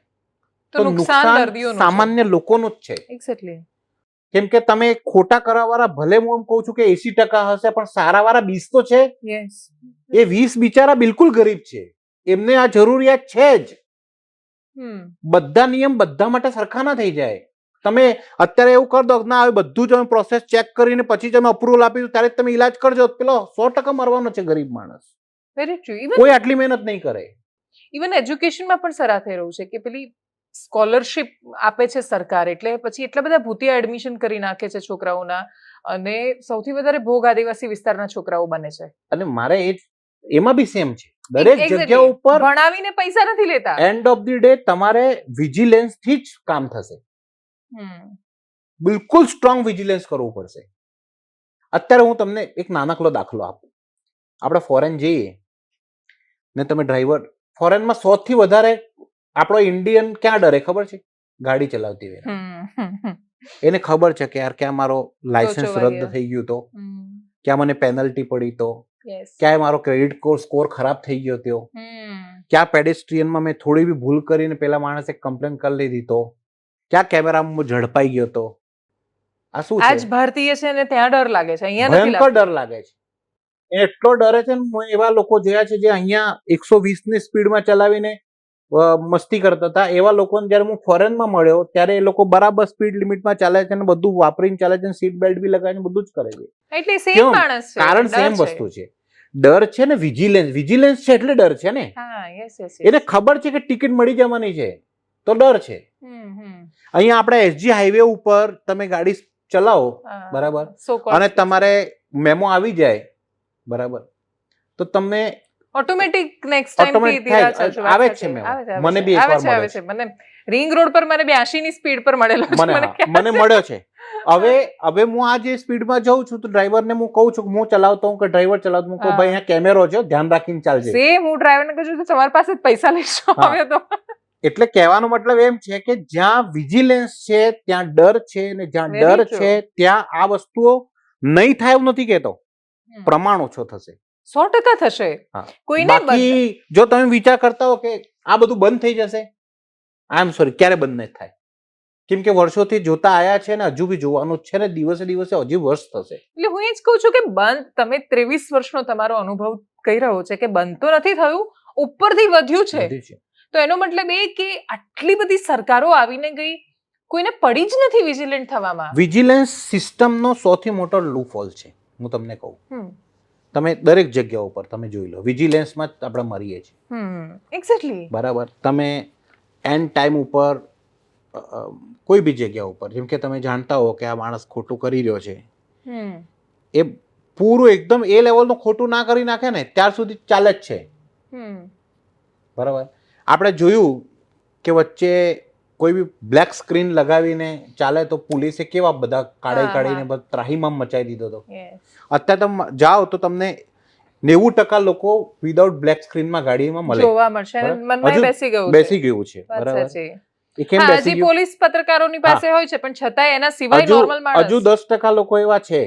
તો નુકસાન સામાન્ય લોકોનું જ છે. એક્ઝેક્ટલી. કેમ કે તમે ખોટા કરાવવાળા ભલે હું એમ કહું છું કે 80% હશે, પણ સારા વાળા 20 તો છે. એ 20 બિચારા બિલકુલ ગરીબ છે, એમને આ જરૂરિયાત છે જ. બધા નિયમ બધા માટે સરખા ના થઈ જાય. તમે અત્યારે એવું કરી દો ના હવે બધું જ પ્રોસેસ ચેક કરીને પછી તમે અપ્રુવલ આપીશું ત્યારે તમે ઈલાજ કરજો, પેલો 100% મરવાનો છે ગરીબ માણસ. Very true. કોઈ આટલી મહેનત નહીં કરે. ઇવન એજ્યુકેશનમાં પણ સરા થઈ રહ્યું છે કે પેલી સ્કોલરશિપ આપે છે સરકાર, એટલે પછી એટલા બધા ભૂતિયા એડમિશન કરી નાખે છે છોકરાઓના, અને સૌથી વધારે ભોગ આદિવાસી વિસ્તારના છોકરાઓ બને છે. અને મારે એમાં બી સેમ છે, દરેક જગ્યા ઉપર ભણાવીને પૈસા નથી લેતા. એન્ડ ઓફ ધી ડે તમારે વિજિલન્સ થી જ કામ થશે. બિલકુલ સ્ટ્રોંગ વિજિલન્સ કરવું પડશે. અત્યારે હું તમને એક નાનકડો દાખલો આપું. આપણે ફોરેન જઈએ ને તમે ડ્રાઈવર, ફોરેનમાં 100 થી વધારે આપણો ઇન્ડિયન ક્યાં ડરે ખબર છે? ગાડી ચલાવતી વેળા. એને ખબર છે કે યાર ક્યાં મારો લાયસન્સ રદ થઈ ગયું તો, ક્યાં મને પેનલ્ટી પડી તો, ક્યાં મારો ક્રેડિટ સ્કોર ખરાબ થઈ ગયો તો, ક્યાં પેડેસ્ટ્રીયનમાં મેં થોડી બી ભૂલ કરીને પેલા માણસે કમ્પ્લેન કરી લીધી તો, ક્યાં કેમેરામાં ઝડપાઈ ગયો તો. આ શું છે? આજ ભારતીય છે ને ત્યાં ડર લાગે છે, અહીંયા નથી ભયંકર ડર લાગે છે. એટલો ડરે છે ને, એવા લોકો જોયા છે જે અહીંયા 120 ની સ્પીડમાં ચલાવીને મસ્તી કરતા હતા. એવા લોકોને જયારે હું ફોરેનમાં મળ્યો ત્યારે એ લોકો બરાબર સ્પીડ લિમિટમાં ચાલે છે અને બધું વાપરીને ચાલે છે, સીટ બેલ્ટ બી લગાવીને બધું જ કરે છે. એટલે સેમ માણસ છે, કારણ સેમ વસ્તુ છે. ડર છે ને વિજિલન્સ છે એટલે ડર છે ને. એને ખબર છે કે ટિકિટ મળી જવાની છે તો ડર છે. અહીંયા આપણે SG હાઈવે ઉપર તમે ગાડી ચલાવો બરાબર, અને તમારે મેમો આવી જાય બરાબર, તો તમને ઓટોમેટિક નેક્સ્ટ ટાઈમ થી આવે છે મેમો. મને બી એકવાર મળ્યો છે. મને રિંગ રોડ પર મને 82 ની સ્પીડ પર મળેલો છે. મને મળ્યો છે. હવે હું આ જે સ્પીડમાં જઉં છું તો ડ્રાઈવરને હું કહું છું, હું ચલાવતો હું કે ડ્રાઈવર ચલાવતો હું કહું ભાઈ અહીંયા કેમેરો છે, ધ્યાન રાખીને ચાલજે. સેમ હું ડ્રાઈવરને કહું છું કે તમારી પાસે પૈસા લઈશું હવે તો. એટલે કહેવાનો મતલબ એમ છે કે જ્યાં વિજિલન્સ છે ત્યાં ડર છે, ને જ્યાં ડર છે ત્યાં આ વસ્તુઓ નહીં થાય એવું નથી કહેતો, પ્રમાણ ઓછો થશે. 100% થશે. બાકી જો તમે વિચાર કરતા હો કે આ બધું બંધ થઈ જશે, આઈ એમ સોરી, ક્યારે બંધ નહીં થાય. કેમ કે વર્ષોથી જોતા આયા છે ને હજુ બી જોવાનું છે ને દિવસે દિવસે હજી વર્ષ થશે. એટલે હું એ જ કહું છું કે બંધ, તમે 23 વર્ષનો તમારો અનુભવ કહી રહ્યો છે કે બંધ તો નથી થયું, ઉપરથી વધ્યું છે. બધું છે. તો એનો મતલબ એ કે આટલી બધી સરકારો આવીને ગઈ, કોઈને પડી જ નથી વિજિલન્ટ થવામાં. વિજિલન્સ સિસ્ટમનો સૌથી મોટો લૂપહોલ છે, હું તમને કહું. તમે દરેક જગ્યા ઉપર તમે જોઈ લો, વિજિલન્સમાં જ આપણે મરીએ છીએ. એક્ઝેક્ટલી. બરાબર. તમે એન્ડ ટાઈમ ઉપર કોઈ બી જગ્યા ઉપર, જેમ કે તમે જાણતા હો કે આ માણસ ખોટું કરી રહ્યો છે, એ પૂરું એકદમ એ લેવલનું ખોટું ના કરી નાખે ને ત્યાર સુધી ચાલે જ છે. બરાબર. આપણે જોયું કે વચ્ચે કોઈ બી બ્લેક સ્ક્રીન લગાવીને ચાલે તો પોલીસે કેવા બધા કાઢીને ત્રાહીમામ મચાવી દીધો હતો. અત્યારે તમે જાઓ તો તમને 90% લોકો વિધાઉટ બ્લેક સ્ક્રીનમાં ગાડીમાં મળે, જોવા મળશે. મનમાં બેસી ગયું છે. બરાબર. એ કેમ બેસી ગયું? પોલીસ પત્રકારોની પાસે હોય છે, પણ છતાંય એના સિવાય નોર્મલ માણસ હજુ 10% લોકો એવા છે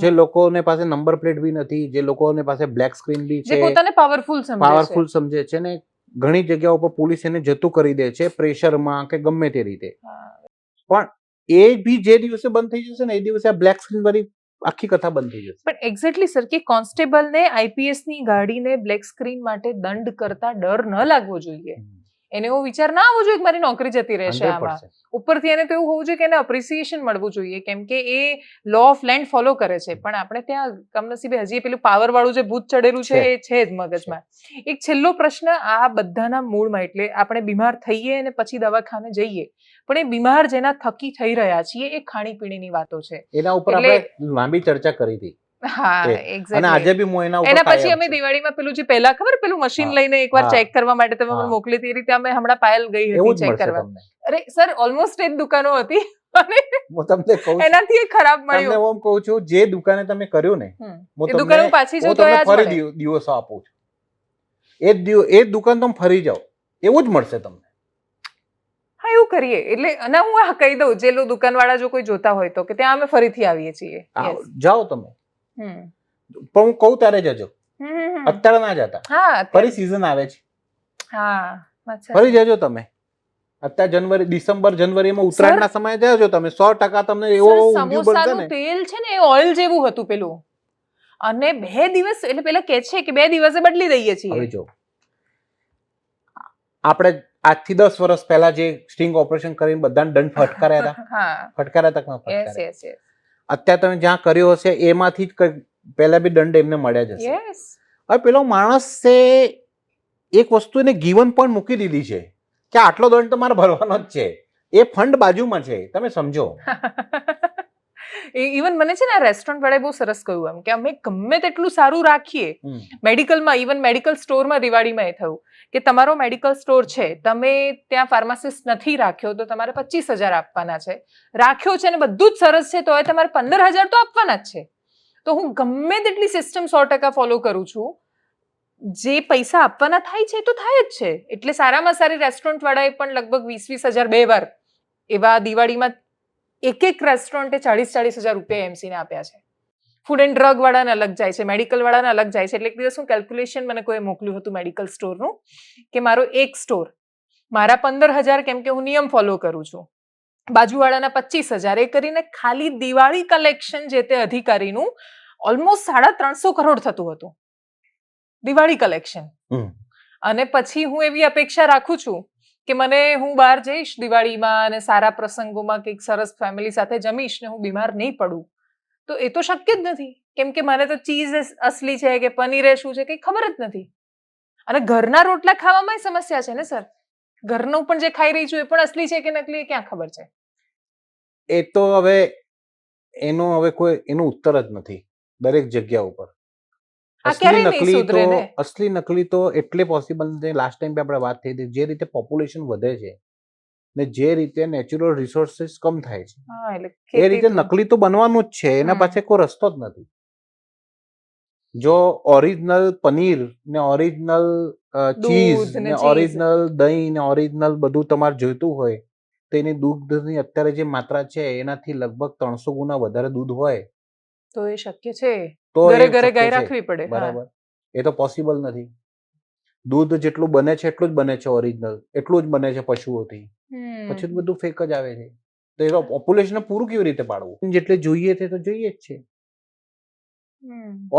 જે લોકોને પાસે નંબર પ્લેટ બી નથી, જે લોકોને પાસે બ્લેક સ્ક્રીન બી છે, જે પોતાને પાવરફુલ સમજે છે ને ઘણી જગ્યાઓ પર પોલીસ એને જતું કરી દે છે પ્રેશરમાં કે ગમે તે રીતે. પણ એ બી જે દિવસે બંધ થઈ જશે ને એ દિવસે આ બ્લેક સ્ક્રીન વાળી આખી કથા બંધ થઈ જશે. પણ એક્ઝેક્ટલી સર, કે કોન્સ્ટેબલને આઈપીએસ ની ગાડીને બ્લેક સ્ક્રીન માટે દંડ કરતા ડર ન લાગવો જોઈએ. એને એવો વિચાર ના આવવો જોઈએ કે મારી નોકરી જતી રહેશે આમાં. ઉપરથી એને તો એવું હોવું જોઈએ કે એને અપ્રિસિએશન મળવું જોઈએ, કેમ કે એ લો ઓફ લેન્ડ ફોલો કરે છે. પણ આપણે ત્યાં કમનસીબે હજી પેલું પાવર વાળું જે ભૂત ચડેલું છે એ છે જ મગજમાં. એક છેલ્લો પ્રશ્ન આ બધાના મૂળમાં, એટલે આપણે બીમાર થઈએ અને પછી દવાખાને જઈએ, પણ એ બીમાર જેના થકી થઈ રહ્યા છીએ એ ખાણીપીણીની વાતો છે. એના ઉપર આપણે લાંબી ચર્ચા કરી હતી. અને આજે બી હું એના પછી અમે દિવાળીમાં પેલું જે પહેલા ખબર પેલું મશીન લઈને એકવાર ચેક કરવા માટે તમે મને મોકલી હતી, એ રીતે અમે હમણાં પાયલ ગઈ હતી ચેક કરવા. અરે સર, ઓલમોસ્ટ એ જ દુકાનો હતી અને હું તમને કહું એનાથી એ ખરાબ મળ્યું. તમને હું કહું છું, જે દુકાને તમે કર્યું ને એ દુકાન પાછી જઉં તો ફરી દિવસો આપું છું. એ દુકાન તમે ફરી જાઓ એવું જ મળશે તમને. હા, એવું કરીએ. એટલે અને હું આ કહી દઉં, જે દુકાનવાળા જો કોઈ જોતા હોય તો, કે ત્યાં અમે ફરીથી આવીએ છીએ. જાઓ તમે, પણ હું કહું ત્યારે જજો, અત્યારે ના જતા. ફરી સીઝન આવે છે, ફરી જજો તમે. અત્યારે જનવરી, ડિસેમ્બર, જાન્યુઆરીમાં ઉત્તરાયણના સમયે જજો તમે, 100% તમને એવો સમોસાનું તેલ છે ને એ ઓઇલ જેવું હતું પેલું, અને 2 દિવસ, એટલે પેલા કે છે કે 2 દિવસે બદલી દઈએ છીએ. હવે જો આપણે આજથી 10 વર્ષ પહેલા જે સ્ટિંગ ઓપરેશન કરીને બધાને દંડ ફટકાર્યા હતા, અત્યારે તમે જ્યાં કર્યો હશે એમાંથી જ પહેલા બી દંડ એમને મળ્યા જ હશે. હવે પેલો માણસે એક વસ્તુ એને ગીવન પણ મૂકી દીધી છે કે આટલો દંડ તો મારે ભરવાનો જ છે. એ ફંડ બાજુમાં છે, તમે સમજો. ઇવન મને છે ને આ રેસ્ટોરન્ટ વાળાએ બહુ સરસ કહ્યું એમ કે અમે ગમે તેટલું સારું રાખીએ મેડિકલમાં, ઇવન મેડિકલ સ્ટોરમાં દિવાળીમાં એ થયું કે તમારો મેડિકલ સ્ટોર છે, તમે ત્યાં ફાર્માસિસ્ટ નથી રાખ્યો તો તમારે 25,000 આપવાના છે, રાખ્યો છે ને બધું જ સરસ છે તો તમારે 15,000 તો આપવાના જ છે. તો હું ગમે તેટલી સિસ્ટમ 100% ફોલો કરું છું, જે પૈસા આપવાના થાય છે તો થાય જ છે. એટલે સારામાં સારી રેસ્ટોરન્ટ વાળાએ પણ લગભગ 20,000 2 વાર એવા દિવાળીમાં એક રેસ્ટોરન્ટે 40,000 રૂપિયા એમસીને આપ્યા છે. ફૂડ એન્ડ ડ્રગ વાળાને અલગ જાય છે, મેડિકલ વાળાને અલગ જાય છે. એટલે એક દિવસ હું કેલ્ક્યુલેશન મને કોઈ મોકલ્યું હતું મેડિકલ સ્ટોરનું, કે મારો એક સ્ટોર મારા 15,000, કેમ કે હું નિયમ ફોલો કરું છું, બાજુવાળાના 25,000, એ કરીને ખાલી દિવાળી કલેક્શન જે તે અધિકારીનું ઓલમોસ્ટ 350 કરોડ થતું હતું દિવાળી કલેક્શન. અને પછી હું એવી અપેક્ષા રાખું છું કે હું બહાર જઈશ દિવાળીમાં અને સારા પ્રસંગોમાં કંઈક સરસ ફેમિલી સાથે જમીશ ને હું બીમાર નહીં પડું, તો એ તો શક્ય જ નથી. કેમ કે મને તો ચીઝ અસલી છે કે પનીર શું છે કંઈ ખબર જ નથી. અને ઘરના રોટલા ખાવામાં સમસ્યા છે ને સર, ઘરનું પણ જે ખાઈ રહી છું એ પણ અસલી છે કે નકલી ક્યાં ખબર છે. એ તો હવે એનો ઉત્તર જ નથી દરેક જગ્યા ઉપર. અસલી નકલી તો એટલે પોસિબલ નથી. લાસ્ટ ટાઈમ આપણે વાત થઈ હતી, જે રીતે પોપ્યુલેશન વધે છે ને જે રીતે નેચરલ રિસોર્સિસ કમ થાય છે, એ રીતે નકલી તો બનવાનું જ છે. એના પાસે કોઈ રસ્તો જ નથી. જો ઓરિજિનલ પનીર ને ઓરિજિનલ ચીઝ ને ઓરિજિનલ દહીં ને ઓરિજિનલ બધું તમારે જોઈતું હોય તો એની દૂધની અત્યારે જે માત્રા છે એનાથી લગભગ 300 ગુણા વધારે દૂધ હોય તો એ શક્ય છે. ઘરે ઘરે ગાય રાખવી પડે. બરાબર, એ તો પોસિબલ નથી. દૂધ જેટલું બને છે એટલું જ બને છે ઓરિજિનલ, એટલું જ બને છે પશુઓથી, પછી બધું ફેક જ આવે છે. તો એ પોપ્યુલેશન પૂરું કેવી રીતે પાડવું? જેટલે જોઈએ છે તો જોઈએ જ છે.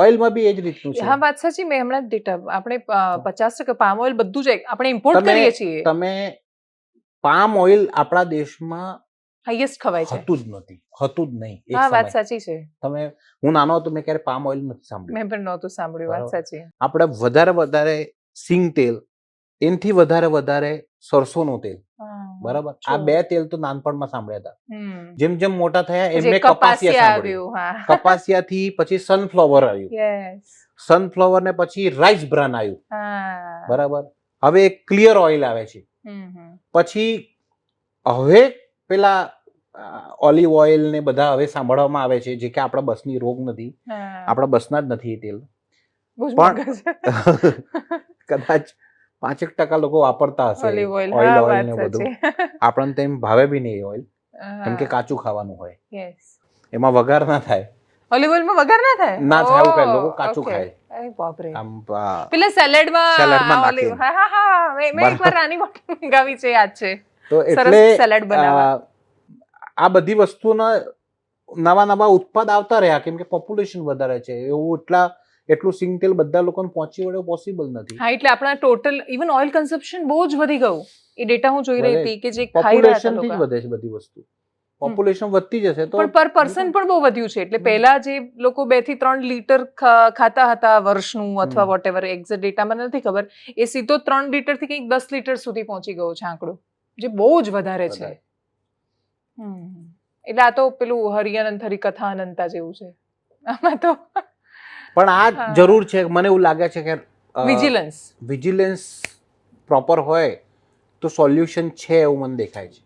ઓઇલમાં બી એ જ રીતનું છે. હા, વાત સાચી. મેં હમણાં ડેટા આપણે 50% પામ ઓઇલ બધું જ આપણે ઇમ્પોર્ટ કરીએ છીએ. તમે પામ ઓઇલ આપણા દેશમાં હાઈએસ્ટ ખવાય છે. હતું જ નહીં. હા, વાત સાચી છે. હું નાનો હતો મેં ક્યારે પામ ઓઇલ નથી સાંભળ્યું. મેં પણ નહોતું સાંભળ્યું. વાત સાચી. આપણે વધારે સિંગ તેલ, એનથી વધારે સરસોનું તેલ, બરાબર. આ બે તેલ તો નાનપણમાં સાંભળ્યા હતા. જેમ જેમ મોટા થયા એમને કપાસિયા સાંભળ્યું. કપાસિયાથી પછી સનફ્લાવર આવ્યું. સનફ્લાવર ને પછી રાઈસ બ્રાન આવ્યું. બરાબર. હવે ક્લિયર ઓઇલ આવે છે. પછી હવે પેલા ઓલિવ ઓઇલ ને બધા હવે સાંભળવામાં આવે છે, જે કે આપણા બસની રોગ નથી, આપણા બસના જ નથી એ તેલ. પણ કદાચ 5% લોકો વાપરતા હશે ઓઇલ ને બધું. આપણને તેમ ભાવે બી નહીં ઓઇલ, કેમ કે કાચું ખાવાનું હોય, એમાં વઘાર ના થાય. ઓલિવ ઓઇલમાં વઘાર ના થાય? ના થાય, એવું કઈ લોકો કાચું ખાય. આમ પેલા સેલેડમાં ઓલિવ. હા, મેં એકવાર નાની બોટલ મંગાવી છે, યાદ છે. તો એટલે સેલેડ બનાવવા આ બધી વસ્તુના નવા ઉત્પાદ આવતા રહ્યા, કેમ કે પોપ્યુલેશન વધારે છે. એવું એટલું સિંગ તેલ બધા લોકોને પહોંચી વળે પોસિબલ નથી. હા, એટલે આપણા ટોટલ ઇવન ઓઇલ કન્ઝમ્પશન બહુ જ વધી ગયું. એ ડેટા હું જોઈ રહી હતી કે જે ખાઈ રહ્યા હતા લોકો. પોપ્યુલેશન થી જ વધે છે બધી વસ્તુ. પોપ્યુલેશન વધતી જશે તો પણ પર પર્સન પણ બહુ વધ્યું છે. એટલે પહેલા જે લોકો 2 થી 3 લીટર ખાતા હતા વર્ષનું અથવા વોટેવર, એક્ઝેક્ટ ડેટા મને નથી ખબર, એ સીધો 3 લીટર થી કંઈક 10 લીટર સુધી પહોંચી ગયો છે આંકડો, જે બહુ જ વધારે છે. એટલે આ તો પેલું હરિયાનંદ હરિકથા અનંતા જેવું છે આમાં તો. પણ આ જરૂર છે, મને એવું લાગે છે કે વિજિલન્સ પ્રોપર હોય તો સોલ્યુશન છે એવું મને દેખાય છે.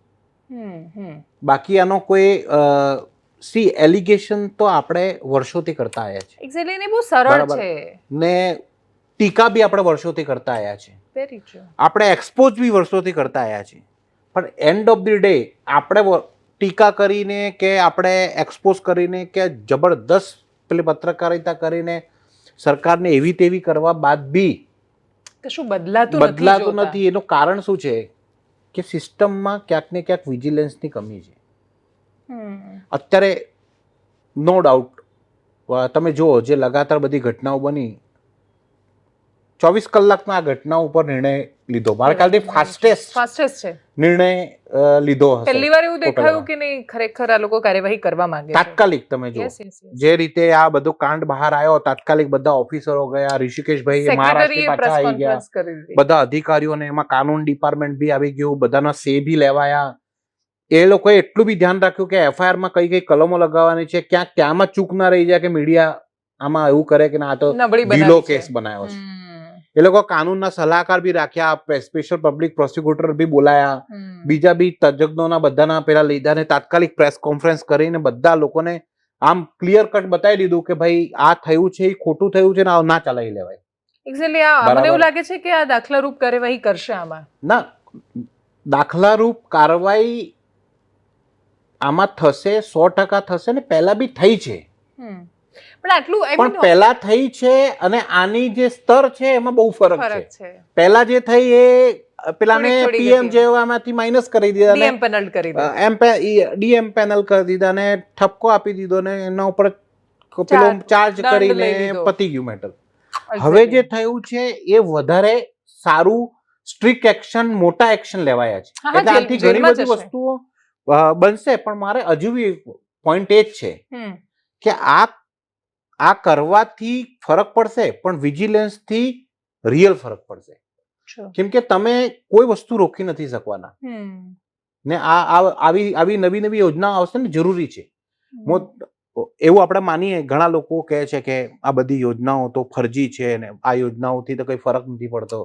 બાકી આનો કોઈ એલિગેશન તો આપણે વર્ષોથી કરતા આવ્યા છે. એક્ઝેક્ટલી, ને બહુ સરળ છે ને ટીકા બી આપણે વર્ષોથી કરતા આવ્યા છે. Very true. આપણે એક્સપોઝ બી વર્ષોથી કરતા આવ્યા છે. પણ એન્ડ ઓફ ધી ડે આપણે ટીકા કરીને કે આપણે એક્સપોઝ કરીને કે જબરદસ્ત પેલી પત્રકારિતા કરીને સરકારને એવી તેવી કરવા બાદ બી કશું બદલાતું નથી. એનું કારણ શું છે કે સિસ્ટમમાં ક્યાંક ને ક્યાંક વિજિલન્સની કમી છે. અત્યારે નો ડાઉટ તમે જુઓ, જે લગાતાર બધી ઘટનાઓ બની, 24 કલાકમાં આ ઘટના ઉપર નિર્ણય લીધો. મારા ખ્યાલથી ફાસ્ટેસ્ટ છે નિર્ણય લીધો હશે. પહેલી વાર એવું દેખાયું કે નહીં ખરેખર આ લોકો કાર્યવાહી કરવા માંગે છે. તાત્કાલિક તમે જુઓ જે રીતે આ બધો કાંડ બહાર આવ્યો, તાત્કાલિક બધા ઓફિસરો ગયા, ઋષિકેશભાઈ મહારાષ્ટ્ર પાછા આવી ગયા, બધા અધિકારીઓને, એમાં કાનૂન ડિપાર્ટમેન્ટ બી આવી ગયું, બધાના સે બી લેવાયા. એ લોકોએ એટલું બી ધ્યાન રાખ્યું કે એફઆઈઆર માં કઈ કલમો લગાવવાની છે, ક્યાંક ત્યાંમાં ચૂક ના રહી જાય કે મીડિયા આમાં એવું કરે કે ના તો ઢીલો કેસ બનાવ્યો છે. એ લોકો કાનૂનના સલાહકાર બી રાખ્યા, સ્પેશિયલ પબ્લિક પ્રોસિક્યુટર બી બોલાયા, બીજા બી તજજ્ઞોના બધાના પેલા લીધા ને તાત્કાલિક પ્રેસ કોન્ફરન્સ કરીને બધા લોકોને આમ ક્લિયર કટ બતાવી દીધું કે ભાઈ આ થયું છે, એ ખોટું થયું છે ને આ ના ચલાવી લેવાય. એક્ઝેક્ટલી, મને એવું લાગે છે કે આ દાખલારૂપ કાર્યવાહી કરશે આમાં. ના, દાખલારૂપ કાર્યવાહી આમાં થશે, 100% થશે ને પહેલા બી થઈ છે. પણ આટલું પણ પહેલા થઈ છે અને આની જે સ્તર છે એમાં બહુ ફરક છે. પહેલા જે થઈ એ પેલાને પીએમ જેવામાંથી માઇનસ કરી દીધા, ડીએમ પેનલ કરી દીધા, ડીએમ પેનલ કરી દીધા ને ઠપકો આપી દીધો ને એના ઉપર પેલો ચાર્જ કરીને પતી ગયું મેટર. હવે જે થયું છે એ વધારે સારું, સ્ટ્રિક્ટ એક્શન, મોટા એક્શન લેવાયા છે. એટલે આથી ઘણી બધી વસ્તુઓ બનશે. પણ મારે હજુ બી પોઈન્ટ એ જ છે કે આ કરવાથી ફરક પડશે, પણ વિજિલન્સથી રિયલ ફરક પડશે. કેમ કે તમે કોઈ વસ્તુ રોકી નથી શકવાના ને આવી નવી નવી યોજનાઓ આવશે ને જરૂરી છે. એવું આપણે માનીએ, ઘણા લોકો કહે છે કે આ બધી યોજનાઓ તો ફરજી છે ને આ યોજનાઓથી તો કઈ ફરક નથી પડતો.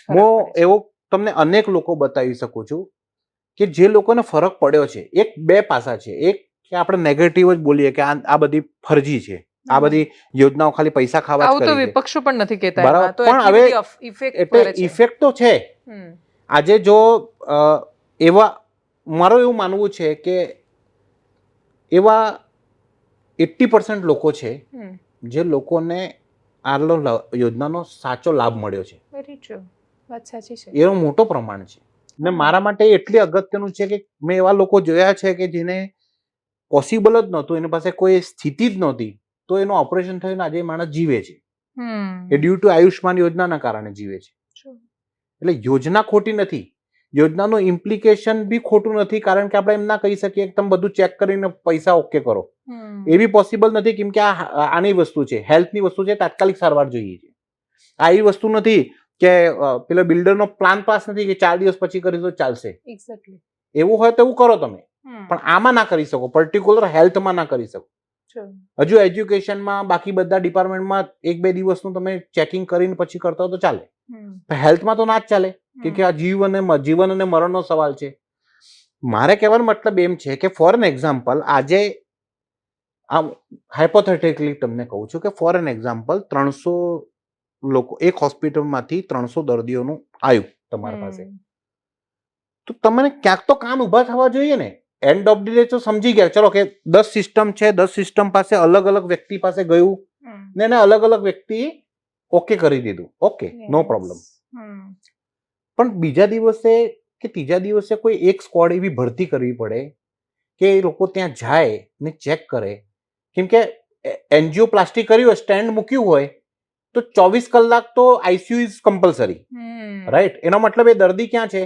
હું એવો તમને અનેક લોકો બતાવી શકું છું કે જે લોકોને ફરક પડ્યો છે. એક બે પાસા છે. એક કે આપણે નેગેટિવ જ બોલીએ કે આ બધી ફરજી છે, આ બધી યોજનાઓ ખાલી પૈસા ખાવા જ કરી છે. વિપક્ષો પણ નથી કહેતા, બરાબર. પણ હવે એટલે ઇફેક્ટ તો છે. આજે જો એવા, મારું એવું માનવું છે કે એવા 80% લોકો છે જે લોકોને આ યોજનાનો સાચો લાભ મળ્યો છે. વેરી ટ્રુ, વાત સાચી છે. એનો મોટો પ્રમાણ છે. ને મારા માટે એટલી અગત્યનું છે કે મેં એવા લોકો જોયા છે કે જેને પોસિબલ જ નહોતું, એની પાસે કોઈ સ્થિતિ જ નહોતી, તો એનું ઓપરેશન થઈને આજે એ માણસ જીવે છે. હમ. એ ડ્યુ ટુ આયુષ્માન યોજનાના કારણે જીવે છે. એટલે યોજના ખોટી નથી, યોજનાનું ઇમ્પ્લિકેશન બી ખોટું નથી, કારણ કે આપણે એમ ના કહી શકીએ કે તમે બધું ચેક કરીને પૈસા ઓકે કરો. એ બી પોસિબલ નથી, કેમ કે આની વસ્તુ છે, હેલ્થની વસ્તુ છે, તાત્કાલિક સારવાર જોઈએ છે. આ એવી વસ્તુ નથી કે પેલો બિલ્ડરનો પ્લાન પાસ નથી કે 4 દિવસ પછી કરી તો ચાલશે. એક્ઝેક્ટલી. એવું હોય તો એવું કરો તમે, પણ આમાં ના કરી શકો, પર્ટિક્યુલર હેલ્થમાં ના કરી શકો. હજુ એજ્યુકેશનમાં બાકી બધા ડિપાર્ટમેન્ટમાં 1-2 દિવસનું તમે ચેકિંગ કરીને પછી કરતા હો તો ચાલે, હેલ્થમાં તો ના જ ચાલે, કે આ જીવન અને મરણનો સવાલ છે. મારે કહેવાનો મતલબ એમ છે કે ફોર એન એક્ઝામ્પલ, આજે આમ હાઇપોથેટિકલી તમને કહું છું કે ફોર એન એક્ઝામ્પલ 300 લોકો એક હોસ્પિટલમાંથી 300 દર્દીઓનું આવ્યું તમારી પાસે, તો તમને ક્યાંક તો કાન ઉભા થવા જોઈએ ને. એન્ડ ઓફ ધી ડે તો સમજી ગયા, ચલો કે 10 સિસ્ટમ છે, 10 સિસ્ટમ પાસે અલગ અલગ વ્યક્તિ પાસે ગયું ને એને અલગ અલગ વ્યક્તિ ઓકે કરી દીધું, ઓકે નો પ્રોબ્લેમ. પણ બીજા દિવસે કે ત્રીજા દિવસે કોઈ એક સ્ક્વોડ એવી ભરતી કરવી પડે કે એ લોકો ત્યાં જાય ને ચેક કરે, કેમ કે એન્જિયોપ્લાસ્ટી કર્યું હોય, સ્ટેન્ડ મૂક્યું હોય તો 24 કલાક તો આઈસીયુ ઇઝ કમ્પલસરી, રાઈટ? એનો મતલબ એ દર્દી ક્યાં છે?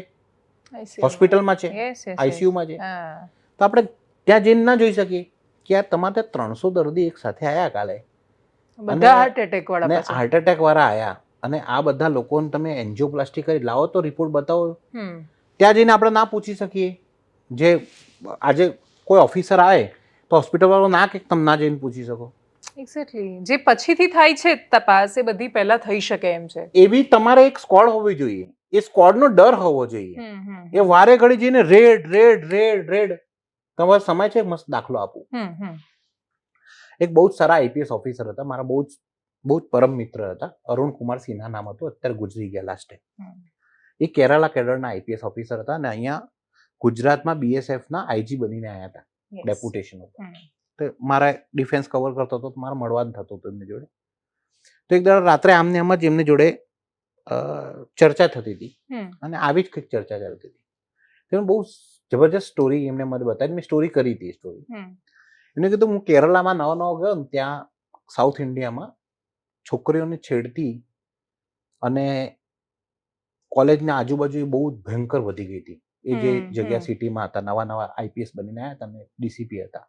હોસ્પિટલમાં છે, આઈસીયુમાં છે. તો આપણે ત્યાં જઈને ના જોઈ શકીએ કે આ તમારે 300 દર્દી એક સાથે આયા કાલે, બધા હાર્ટ એટેક વાળા આયા, અને આ બધા લોકોને તમે એન્જિયોપ્લાસ્ટી કરી લાવો તો રિપોર્ટ બતાવો. ત્યાં જઈને આપણે ના પૂછી શકીએ. જે આજે કોઈ ઓફિસર આવે તો હોસ્પિટલ વાળો ના કે તમે ના જઈને પૂછી શકો. એક્ઝેક્ટલી. જે પછીથી થાય છે તપાસ, એ બધી પહેલા થઈ શકે એમ છે. એવી તમારે એક સ્ક્વોડ હોવી જોઈએ, એ સ્ક્વોડનો ડર હોવો જોઈએ. એ વારે ઘડી જઈને રેડ. તમારો સમય છે, મસ્ત દાખલો આપું. એક બહુ જ સારા આઈપીએસ ઓફિસર હતા, મારા બહુ જ પરમ મિત્ર હતા, અરુણ કુમાર સિન્હા નામ હતું, અત્યારે ગુજરી ગયા લાસ્ટ ટાઈમ. એ કેરાલા કેડરના આઈપીએસ ઓફિસર હતા અને અહીંયા ગુજરાતમાં બીએસએફના આઈજી બનીને આવ્યા હતા ડેપ્યુટેશન ઉપર. તો મારા ડિફેન્સ કવર કરતો હતો, મારે મળવા જ થતો હતો એમની જોડે. તો એક દાડો રાત્રે આમને આમ જ એમની જોડે ચર્ચા થતી હતી અને આવી જ કંઈક ચર્ચા ચાલતી હતી. તેનું બહુ જબરજસ્ત સ્ટોરી એમને મને બતાવી, મેં સ્ટોરી કરી હતી. સ્ટોરી એમને કીધું, હું કેરલામાં નવો ગયો ને, ત્યાં સાઉથ ઇન્ડિયામાં છોકરીઓને છેડતી અને કોલેજના આજુબાજુ બહુ જ ભયંકર વધી ગઈ હતી. એ જે જગ્યા સિટીમાં હતા, નવા આઈપીએસ બનીને આવ્યા હતા અને ડીસીપી હતા,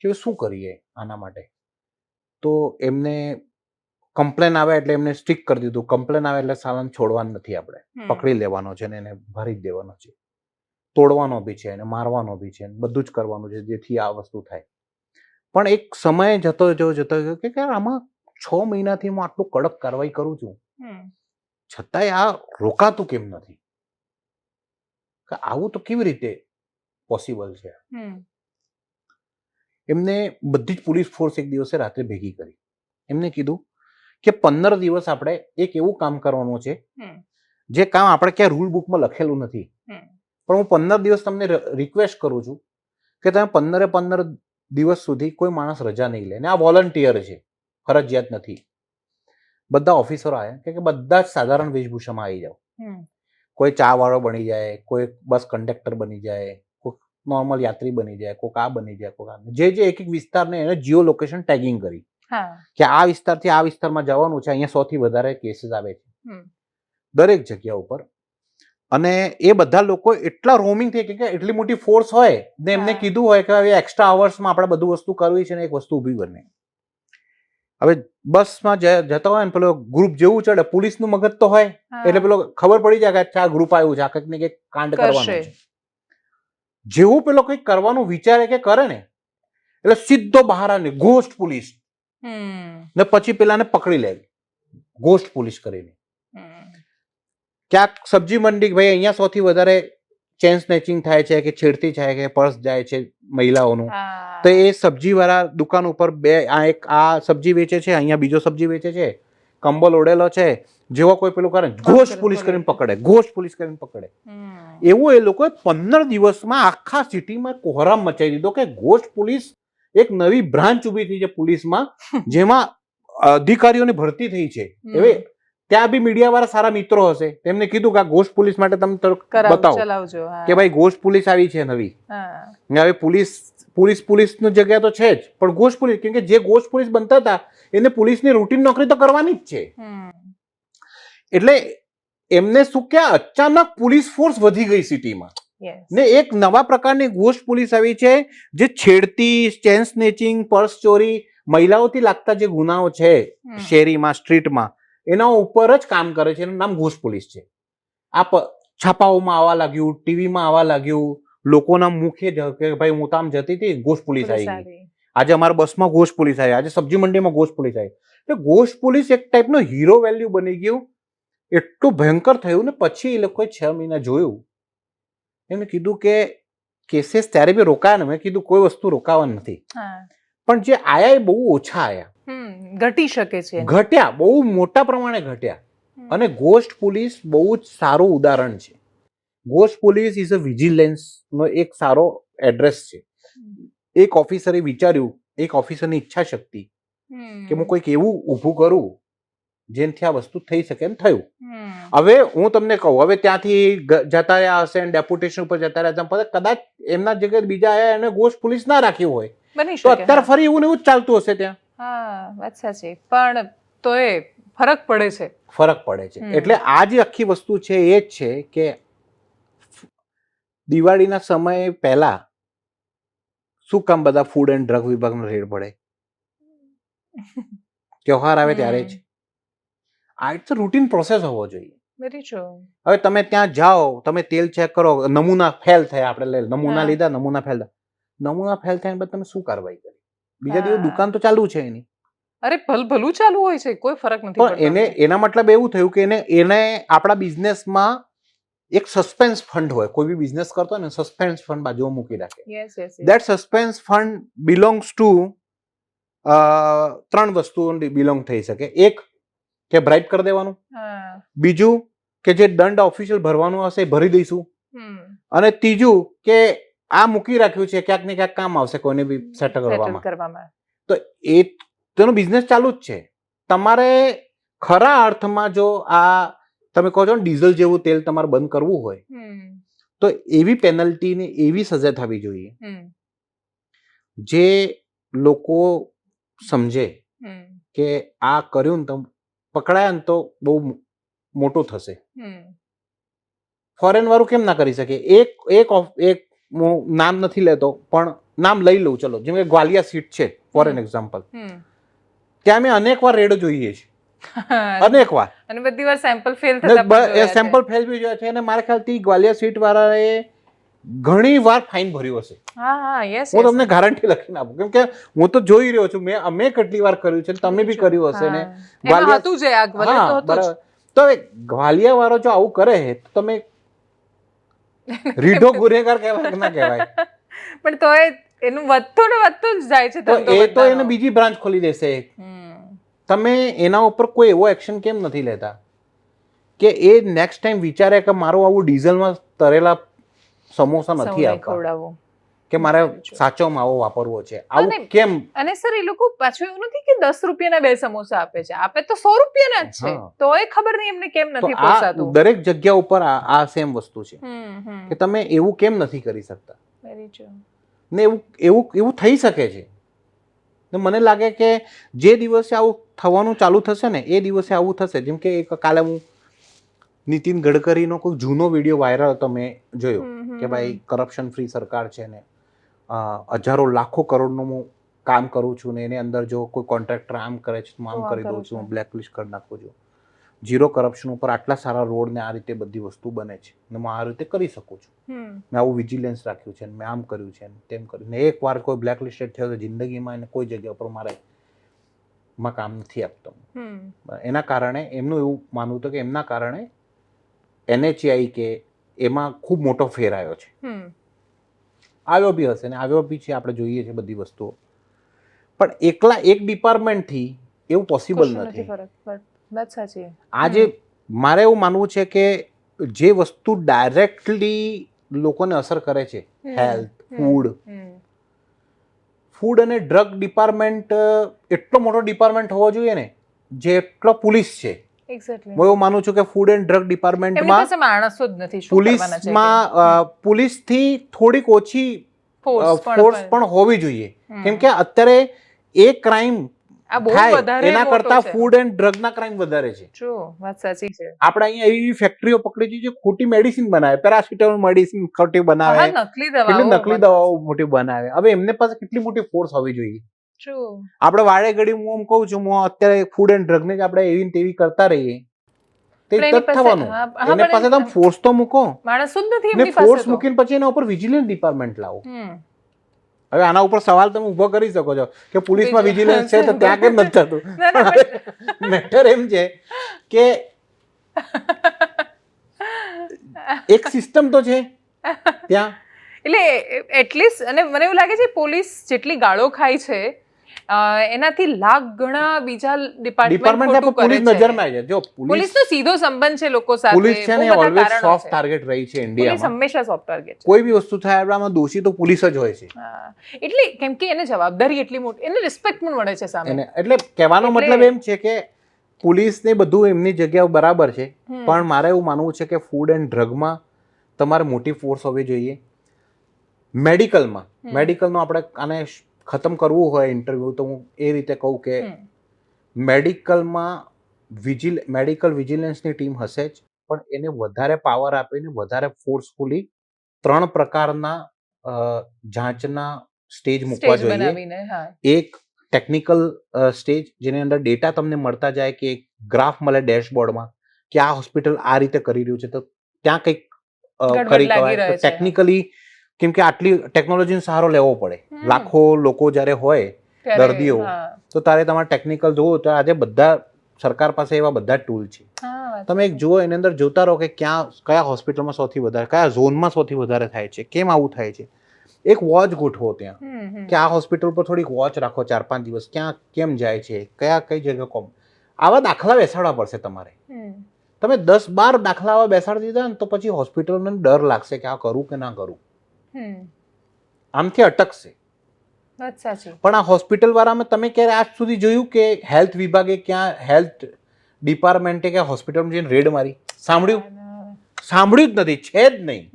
કે શું કરીએ આના માટે. તો એમને કમ્પ્લેન આવે એટલે એમને સ્ટ્રિક કરી દીધું. કમ્પ્લેન આવે એટલે સાલાને છોડવાનું નથી, આપણે પકડી લેવાનો છે ને એને ભરી જ દેવાનો છે, તોડવાનો બી છે અને મારવાનો બી છે, બધું જ કરવાનું છે જેથી આ વસ્તુ થાય. પણ એક સમય જતો ગયો કે આમાં 6 મહિનાથી હું આટલું કડક કાર્યવાહી કરું છું, છતાંય આ રોકાતું કેમ નથી? આવું તો કેવી રીતે પોસિબલ છે? એમને બધી જ પોલીસ ફોર્સ એક દિવસે રાત્રે ભેગી કરી. એમને કીધું કે 15 દિવસ આપણે એક એવું કામ કરવાનું છે જે કામ આપણે ક્યાં રૂલ બુકમાં લખેલું નથી, પણ હું 15 દિવસ તમને રિક્વેસ્ટ કરું છું કે તમે 15 દિવસ સુધી કોઈ માણસ રજા નહીં લે. ને આ વોલન્ટિયર છે, ફરજિયાત નથી. બધા ઓફિસરો આવ્યા કે બધા જ સાધારણ વેશભૂષામાં આવી જાઓ. કોઈ ચા વાળો બની જાય, કોઈ બસ કંડક્ટર બની જાય, કોઈ નોર્મલ યાત્રી બની જાય, કોઈક આ બની જાય, કોઈક આ. જે એક વિસ્તારને એને જીઓ લોકેશન ટેગિંગ કરી કે આ વિસ્તારથી આ વિસ્તારમાં જવાનું છે, અહીંયા 100 થી વધારે કેસીસ આવે છે દરેક જગ્યા ઉપર. અને એ બધા લોકો એટલા રોમિંગ થઈ કે એટલી મોટી ફોર્સ હોય ને એમને કીધું હોય કે હવે એક્સ્ટ્રા અવર્સમાં આપણે બધું વસ્તુ કરવી છે ને એક વસ્તુ ઊભી બને. હવે બસમાં જતા હોય ને પેલો ગ્રુપ જેવું ચડે, પોલીસનું મગજ તો હોય એટલે પેલો ખબર પડી જાય કે આ ગ્રુપ આવ્યું છે, આ કંઈક ને કંઈક કાંડ કરવાનું છે. જેવું પેલો કંઈક કરવાનું વિચારે કે કરે ને એટલે સીધો બહાર આવે ગોસ્ટ પોલીસ, ને પછી પેલાને પકડી લે ગોસ્ટ પોલીસ કરીને. ક્યાંક સબ્જી મંડી, ભાઈ અહીંયા સૌથી વધારે ચેન સ્નેચિંગ થાય છે કે છેડતી થાય કે પર્સ જાય છે મહિલાઓનું, તો એ સબ્જી વાળા દુકાન ઉપર આ સબ્જી વેચે છે, અહીંયા બીજો સબ્જી વેચે છે, કંબલ ઓઢેલો છે, જેવો કોઈ પેલું કરે ગોસ્ટ પોલીસ કરીને પકડે, ગોસ્ટ પોલીસ કરીને પકડે. એવું એ લોકોએ 15 દિવસમાં આખા સિટીમાં કોહરામ મચાવી દીધો કે ગોસ્ટ પોલીસ એક નવી બ્રાન્ચ ઊભી થઈ છે પોલીસમાં, જેમાં અધિકારીઓની ભરતી થઈ છે. હવે ત્યાં બી મીડિયાવાળા સારા મિત્રો હશે, તેમને કીધું કે આ ગોસ્ટ પોલીસ માટે તમે બતાવો ચલાવજો કે ભાઈ ગોસ્ટ પોલીસ આવી છે નવી. હવે પોલીસની જગ્યા તો છે જ, પણ ગોસ્ટ પોલીસ, કેમ કે જે ગોસ્ટ પોલીસ બનતા હતા એને પોલીસની રૂટીન નોકરી તો કરવાની જ છે. એટલે એમને શું કે અચાનક પોલીસ ફોર્સ વધી ગઈ સિટીમાં, ને એક નવા પ્રકારની ગોસ્ટ પોલીસ આવી છે જે છેડતી, ચેન સ્નેચિંગ, પર્સ ચોરી, મહિલાઓથી લાગતા જે ગુનાઓ છે શેરીમાં, સ્ટ્રીટમાં, એના ઉપર જ કામ કરે છે. એનું નામ ગોસ્ટ પોલીસ છે. આ છાપાઓમાં આવવા લાગ્યું, ટીવીમાં આવવા લાગ્યું, લોકોના મુખે કે ભાઈ હું તો આમ જતી હતી, ગોસ્ટ પોલીસ આવી ગઈ, આજે અમારા બસમાં ગોસ્ટ પોલીસ આવી, આજે સબ્જી મંડીમાં ગોસ્ટ પોલીસ આવી. એટલે ગોસ્ટ પોલીસ એક ટાઈપનો હીરો વેલ્યુ બની ગયું, એટલું ભયંકર થયું. ને પછી એ લોકોએ 6 મહિના જોયું, એમને કીધું કે કેસીસ ત્યારે બી રોકાયા ને, મેં કીધું કોઈ વસ્તુ રોકાવાની નથી, પણ જે આયા એ બહુ ઓછા આયા, ઘટી શકે છે, ઘટ્યા, બહુ મોટા પ્રમાણે ઘટ્યા. અને ગોસ્ટ પોલીસ બહુ જ સારું ઉદાહરણ છે. Ghost police is a vigilance નો એક સારો એડ્રેસ છે. એક ઓફિસરે વિચાર્યું, એક ઓફિસરની ઈચ્છા શક્તિ કે હું કોઈક એવું ઊભું કરું જેનાથી આ વસ્તુ થઈ શકે, એમ થયું. હવે હું તમને કહું, હવે ત્યાંથી જતા રહ્યા હશે, ડેપ્યુટેશન ઉપર જતા રહ્યા, કદાચ એમના જગ્યાએ બીજા આયા એને ગોસ્ટ પોલીસ ના રાખ્યું હોય તો અત્યારે ફરી એવું ને એવું જ ચાલતું હશે ત્યાં. હા, વાત સાચી, પણ તોય ફરક પડે છે, ફરક પડે છે. એટલે આ જે આખી વસ્તુ છે એ જ છે કે દિવાળીના સમય પહેલા શું કામ બધા ફૂડ એન્ડ ડ્રગ વિભાગનો રેડ પડે? ત્યોહાર આવે ત્યારે જ. આ ઇટ્સ રૂટીન પ્રોસેસ હોવો જોઈએ. હવે તમે ત્યાં જાઓ, તમે તેલ ચેક કરો, નમૂના ફેલ થયા, આપણે નમૂના લીધા, નમૂના ફેલ થયા, નમૂના ફેલ થયા બાદ તમે શું કાર્યવાહી કરી? બીજા દિવસ દુકાન તો ચાલુ છે એની. અરે ભલું ચાલુ હોય છે, કોઈ ફરક નથી પડતો. પણ એના મતલબ એવું થયું કે એને આપણા બિઝનેસમાં એક સસ્પેન્સ ફંડ હોય, કોઈ બી બિઝનેસ કરતો હોય ને સસ્પેન્સ ફંડ બાજુમાં મૂકી રાખે. That suspense fund belongs to 3 વસ્તુઓ બિલોંગ થઈ શકે. એક કે બ્રાઇબ કરી દેવાનું, બીજું કે જે દંડ ઓફિશિયલ ભરવાનું હશે એ ભરી દઈશું, અને ત્રીજું કે આ મૂકી રાખ્યું છે ક્યાંક ને ક્યાંક કામ આવશે કોઈને બી સેટલ કરવામાં. તો એ તેનો બિઝનેસ ચાલુ જ છે. તમારે ખરા અર્થમાં જો આ તમે કહો છો ને ડીઝલ જેવું તેલ તમારે બંધ કરવું હોય તો એવી પેનલ્ટી ને એવી સજા થવી જોઈએ જે લોકો સમજે કે આ કર્યું ને તો પકડાયા ને તો બહુ મોટું થશે. ફોરેન વાળું કેમ ના કરી શકે? એક નામ નથી લેતો પણ નામ લઈ લઉં, ચલો, જેમ કે ગ્વાલિયા સીટ છે ફોર એન એક્ઝામ્પલ, ત્યાં મેં અનેક વાર રેડો જોઈએ છે, અનેક વાર, અને બધી વાર સેમ્પલ ફેલ થતા, સેમ્પલ ફેલ બી જોયા છે. અને મારા ખ્યાલથી ગ્વાલિયા સીટ વાળાએ ઘણી વાર ફાઇન ભર્યું હશે. હું તમને ગારંટી લખીને આપું, કેમ કે હું તો જોઈ રહ્યો છું, અમે કેટલી વાર કર્યું છે, તમે બી કર્યું હશે ને. તો ગ્વાલિયા વાળો જો આવું કરે તો તમે રીઢો ગુનેગાર કહેવાય કે ના કહેવાય? પણ તો એનું વધતું ને વધતું જ જાય છે. તો એ તો એને બીજી બ્રાન્ચ ખોલી દેશે. તમે એના ઉપર કોઈ એવો એક્શન કેમ નથી લેતા કે એ નેક્સ્ટ ટાઈમ વિચારે કે મારું આવું ડીઝલમાં તરેલા સમોસા નથી આપવા, કે મારે સાચો માવો વાપરવો છે, આવું કેમ? અને સર એ લોકો પાછું એવું નથી કે 10 રૂપિયાના 2 સમોસા આપે છે, આપે તો 100 રૂપિયાના જ છે, તો એ ખબર નહીં એમને કેમ નથી પોસાતું. દરેક જગ્યા ઉપર આ સેમ વસ્તુ છે કે તમે એવું કેમ નથી કરી શકતા? ને એવું થઈ શકે છે. મને લાગે કે જે દિવસે આવું થવાનું ચાલુ થશે ને એ દિવસે આવું થશે. જેમ કે કાલે હું નીતિન ગડકરીનો કોઈ જૂનો વિડીયો વાયરલ હતો, મેં જોયો કે ભાઈ કરપ્શન ફ્રી સરકાર છે ને હજારો લાખો કરોડનું હું કામ કરું છું ને એની અંદર જો કોઈ કોન્ટ્રાક્ટર આમ કરે છે તો આમ કરી દઉં છું, બ્લેકલિસ્ટ કરી નાખું છું, ઝીરો કરપ્શન ઉપર આટલા સારા રોડ ને આ રીતે બધી વસ્તુ બને છે ને હું આ રીતે કરી શકું છું, મેં આવું વિજિલન્સ રાખ્યું છે, મેં આમ કર્યું છે, તેમ કર્યું. ને એક વાર કોઈ બ્લેકલિસ્ટેડ થયો તો જિંદગીમાં એને કોઈ જગ્યા પર માં કામ નથી આપતો. એના કારણે એમનું એવું માનવું હતું કે એમના કારણે NHAI કે એમાં ખૂબ મોટો ફેર આવ્યો છે. આવ્યો બી હશે ને આવ્યો બી છે, આપણે જોઈએ છે બધી વસ્તુઓ, પણ એકલા એક ડિપાર્ટમેન્ટથી એવું પોસિબલ નથી. આજે મારે એવું માનવું છે કે જે વસ્તુ ડાયરેક્ટલી લોકોને અસર કરે છે, હેલ્થ, ફૂડ અને ડ્રગ ડિપાર્ટમેન્ટ એટલો મોટો ડિપાર્ટમેન્ટ હોવો જોઈએ ને જેટલો પોલીસ છે. એક્ઝેક્ટલી હું એવું માનું છું કે ફૂડ એન્ડ ડ્રગ એમની ડિપાર્ટમેન્ટમાં પાસે માણસો જ નથી, શું કરવાના છે? પોલીસમાં પોલીસથી થોડીક ઓછી ફોર્સ પણ હોવી જોઈએ, કેમ કે અત્યારે એ ક્રાઇમ આ બહુ થાય વધારે એના મોટો કરતા છે. ફૂડ એન્ડ ડ્રગના ક્રાઇમ વધારે છે. ટ્રુ, વાત સાચી છે. આપણે અહીંયા એવી ફેક્ટરીઓ પકડી છે જે ખોટી મેડિસિન બનાવે, પેરાસિટામોલ મેડિસિન ખોટી હા, બનાવે, નકલી કેટલી દવાઓ, નકલી દવાઓ મોટી બનાવે. હવે એમને પાસે કેટલી મોટી ફોર્સ હોવી જોઈએ. ટ્રુ. આપણે વાળે ઘડી હું એમ કહું છું, હું અત્યારે ફૂડ એન્ડ ડ્રગ ને જ આપણે એવી ને તેવી કરતા રહીએ તે પણ એની જ પાસે- થવાનું. હા, હા, એને પણ પાસે તમે ફોર્સ તો મૂકો માણસો જ નથી ને, એમની પાસે ફોર્સ તો. મૂકીને પછી એના ઉપર વિજિલન્સ ડિપાર્ટમેન્ટ લાવો. હમ. હવે આના ઉપર સવાલ તમે ઉભો કરી શકો છો કે પોલીસમાં વિજિલન્સ છે તો ત્યાં કેમ નથી થતું. ના, ના, પણ મેટર એમ છે કે એક સિસ્ટમ તો છે ત્યાં. એટલે એટલીસ્ટ, અને મને એવું લાગે છે પોલીસ જેટલી ગાળો ખાય છે એનાથી લાખ ગણા બીજા ડિપાર્ટમેન્ટ ડિપાર્ટમેન્ટ ખોટું કરે પોલીસ છે. નજરમાં આવી જાય. જો પોલીસ પોલીસનો સીધો સંબંધ છે લોકો સાથે. પોલીસ છે ને બહુ બધા ઓલવેઝ કારણો સોફ્ટ છે. ટાર્ગેટ રહી છે પોલીસ ઇન્ડિયામાં. હંમેશા સોફ્ટ ટાર્ગેટ છે. કોઈ બી વસ્તુ થાય આપણામાં દોષી તો પોલીસ જ હોય છે. હા, એટલે કેમ કે એને જવાબદારી એટલી મોટી, એને રિસ્પેક્ટ પણ મળે છે સામે. એને એટલે કહેવાનો મતલબ એમ છે કે પોલીસને બધું એમની જગ્યાએ બરાબર છે, પણ મારે એવું માનવું છે કે ફૂડ એન્ડ ડ્રગમાં તમારે મોટી ફોર્સ હોવી જોઈએ. મેડિકલનો આપણે આને ખતમ કરવું હોય ઇન્ટરવ્યુ, તો હું એ રીતે કહું કે મેડિકલમાં મેડિકલ વિજિલન્સની ટીમ હશે જ, પણ એને વધારે પાવર આપીને વધારે ફોર્સફુલી 3 પ્રકારના જાંચના સ્ટેજ મૂકવા સ્ટેજ જોઈએ. બનાવીને, હા. એક ટેકનિકલ સ્ટેજ, જેની અંદર ડેટા તમને મળતા જાય, કે એક ગ્રાફ મળે ડેશબોર્ડમાં કે આ હોસ્પિટલ આ રીતે કરી રહ્યું છે, તો ત્યાં કંઈક કરી કહેવાય તો ટેકનિકલી, કેમ કે આટલી ટેકનોલોજીનો સહારો લેવો પડે. લાખો લોકો જ્યારે હોય દર્દીઓ, તો તારે તમારે ટેકનિકલ જોવું તો આજે બધા સરકાર પાસે એવા બધા ટૂલ છે. તમે એક જુઓ, એની અંદર જોતા રહો કે કયા હોસ્પિટલમાં સૌથી વધારે, કયા ઝોનમાં સૌથી વધારે થાય છે, કેમ આવું થાય છે. એક વોચ ગોઠવો ત્યાં કે આ હોસ્પિટલ પર થોડીક વોચ રાખો 4-5 દિવસ, ક્યાં કેમ જાય છે, કઈ જગ્યા કોમ. આવા દાખલા બેસાડવા પડશે તમારે. તમે 10-12 દાખલા આવા બેસાડી દીધા ને, તો પછી હોસ્પિટલને ડર લાગશે કે આ કરું કે ના કરું. આમથી અટકશે. પણ આ હોસ્પિટલ વાળામાં તમે ક્યારે આજ સુધી જોયું કે હેલ્થ વિભાગે ક્યાં, હેલ્થ ડિપાર્ટમેન્ટે ક્યાં હોસ્પિટલમાં જઈને રેડ મારી? સાંભળ્યું જ નથી, છે જ નહીં.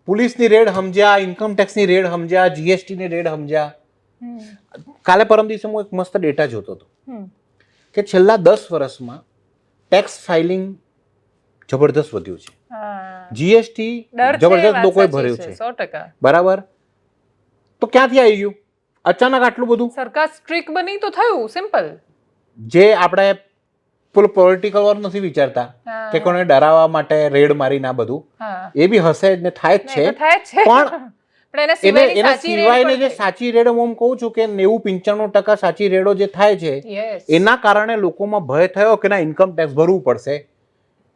પોલીસની રેડ સમજ્યા, ઇન્કમ ટેક્સની રેડ સમજ્યા, જીએસટીની રેડ સમજ્યા. કાલે પરમ દિવસે હું એક મસ્ત ડેટા જોતો હતો કે છેલ્લા 10 વર્ષમાં ટેક્સ ફાઇલિંગ જબરદસ્ત વધ્યું છે. જીએસટી જબરદસ્ત લોકોએ ભર્યું છે. 100%. બરાબર. તો ક્યાંથી આવી ગયું અચાનક આટલું બધું? સરકાર સ્ટ્રિક્ટ બની તો થયું, સિમ્પલ. જે આપણે પોલિટિકલ વાર નથી વિચારતા કે કોને ડરાવવા માટે રેડ મારી ના બધું, એ બી હશે જ ને, થાય જ છે. પણ એના સિવાયને જે સાચી રેડ, હું કહું છું કે 90-95% સાચી રેડો જે થાય છે, એના કારણે લોકોમાં ભય થયો કે ના, ઇન્કમ ટેક્સ ભરવું પડશે.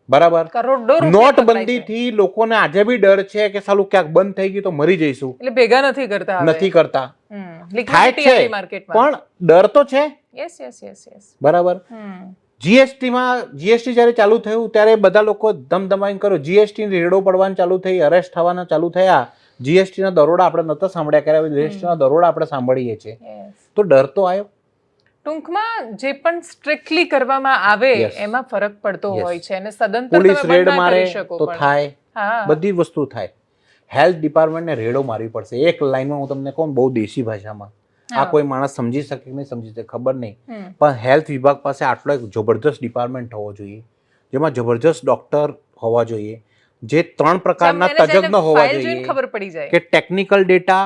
બરાબર. નોટબંધીથી લોકોને આજે બી ડર છે કે સાલું ક્યાંક બંધ થઈ ગયું તો મરી જઈશું, એટલે ભેગા નથી કરતા. થાય છે, પણ ડર તો છે. બરાબર. જીએસટી જ્યારે ચાલુ થયું ત્યારે બધા લોકો ધમધમાઈને કર્યો. જીએસટી રેડો પડવાનું ચાલુ થઈ, અરેસ્ટ થવાના ચાલુ થયા. જીએસટી ના દરોડા આપણે નતા સાંભળ્યા, ત્યારે જીએસટી ના દરોડા આપણે સાંભળીએ છીએ. તો ડર તો આવ્યો. ટૂંકમાં જે પણ સ્ટ્રિક્ટલી કરવામાં આવે એમાં ફરક પડતો હોય છે, અને સદંતર પોલીસ રેડ મારે તો થાય, બધી વસ્તુ થાય. હેલ્થ ડિપાર્ટમેન્ટને રેડો મારવી પડશે. એક લાઈનમાં હું તમને કહું, બહુ દેશી ભાષામાં, આ કોઈ માણસ સમજી શકે કે નહીં સમજી શકે ખબર નહીં, પણ હેલ્થ વિભાગ પાસે આટલો એક જબરદસ્ત ડિપાર્ટમેન્ટ હોવો જોઈએ, જેમાં જબરદસ્ત ડોક્ટર હોવા જોઈએ, જે 3 પ્રકારના તજજ્ઞ હોવા જોઈએ, ખબર પડી જાય કે ટેકનિકલ ડેટા,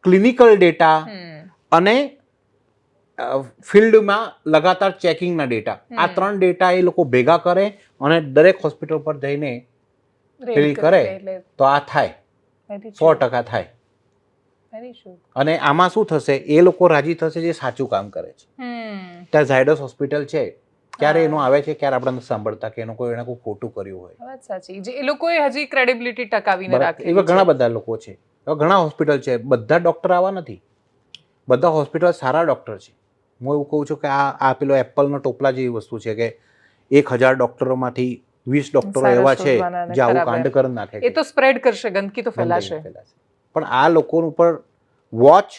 ક્લિનિકલ ડેટા અને ફિલ્ડમાં લગાતાર ચેકિંગના ડેટા. આ 3 ડેટા એ લોકો ભેગા કરે અને દરેક હોસ્પિટલ પર જઈને ફિલ કરે, તો આ થાય, 100% થાય. અને આમાં શું થશે, એ લોકો રાજી થશે જે સાચું કામ કરે છે. ત્યાં ઝાયડસ હોસ્પિટલ છે, ક્યારે એનો આવે છે, ક્યારે આપણે સાંભળતા કે એનો કોઈ ખોટું કર્યું હોય. વાત સાચી. જે એ લોકોએ હજી ક્રેડિબિલિટી ટકાવીને રાખી. એવા ઘણા બધા લોકો છે, એવા ઘણા હોસ્પિટલ છે. બધા ડોક્ટર આવા નથી, બધા હોસ્પિટલ સારા ડોક્ટર છે. હું એવું કહું છું કે આ પેલો એપલનો ટોપલા જેવી વસ્તુ છે કે 1000 ડોક્ટરોમાંથી 20 ડોક્ટરો એવા છે જે આવું કાંડ કરી નાખે. એ તો સ્પ્રેડ કરશે, ગંદકી તો ફેલાશે. પણ આ લોકો ઉપર વોચ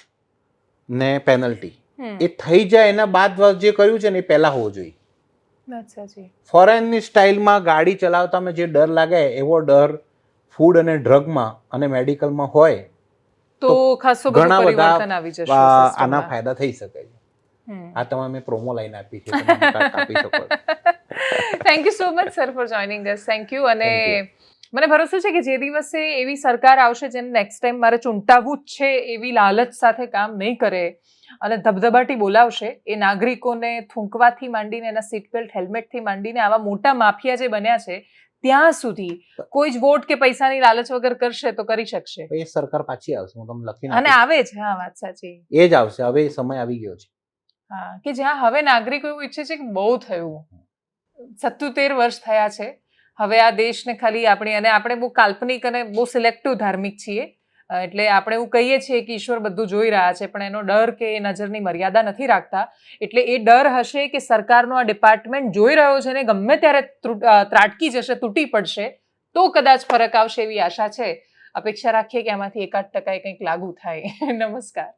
ને પેનલ્ટી એ થઈ જાય એના બાદ જે કર્યું છે ને એ પહેલા હોવું જોઈએ. વાત સાચી. ફોરેનની સ્ટાઇલમાં ગાડી ચલાવતામાં જે ડર લાગે એવો ડર ફૂડ અને ડ્રગમાં અને મેડિકલમાં હોય તો ખાસો બધું ઘણા બધા પરિવર્તન આવી જશે આના સિસ્ટમમાં. ફાયદા થઈ શકે છે. હમ. આ તમે મેં પ્રોમો લાઈન આપી છે, તમે કાંઈક આપી શકો છો. Thank you so much sir for joining us. Thank you. અને Thank મને ભરોસો છે કે જે દિવસે એવી સરકાર આવશે જેને નેક્સ્ટ ટાઈમ મારે ચૂંટાવવું જ છે એવી લાલચ સાથે કામ નહીં કરે અને ધબધબાટી બોલાવશે, એ નાગરિકોને થૂંકવાથી માંડીને એના સીટ બેલ્ટ હેલ્મેટથી માંડીને આવા મોટા માફિયા જે બન્યા છે ત્યાં સુધી કોઈ જ વોટ કે પૈસાની લાલચ વગર કરશે તો કરી શકશે. એ સરકાર પાછી આવશે, હું તમને લખીને અને આપી આવે છે. હા, વાત સાચી. દઉં. એ જ આવશે. હવે એ સમય આવી ગયો છે. હા, કે જ્યાં હવે નાગરિકો એવું ઈચ્છે છે કે બહુ થયું, 77 વર્ષ થયા છે, હવે આ દેશને ખાલી આપણે બહુ કાલ્પનિક અને બહુ સિલેક્ટિવ ધાર્મિક છીએ, એટલે આપણે એવું કહીએ છીએ કે ઈશ્વર બધું જોઈ રહ્યા છે, પણ એનો ડર કે એ નજરની મર્યાદા નથી રાખતા. એટલે એ ડર હશે કે સરકારનો આ ડિપાર્ટમેન્ટ જોઈ રહ્યો છે ને ગમે ત્યારે ત્રાટકી જશે, તૂટી પડશે, તો કદાચ ફરક આવશે એવી આશા છે. અપેક્ષા રાખીએ કે આમાંથી 1% કંઈક લાગુ થાય. નમસ્કાર.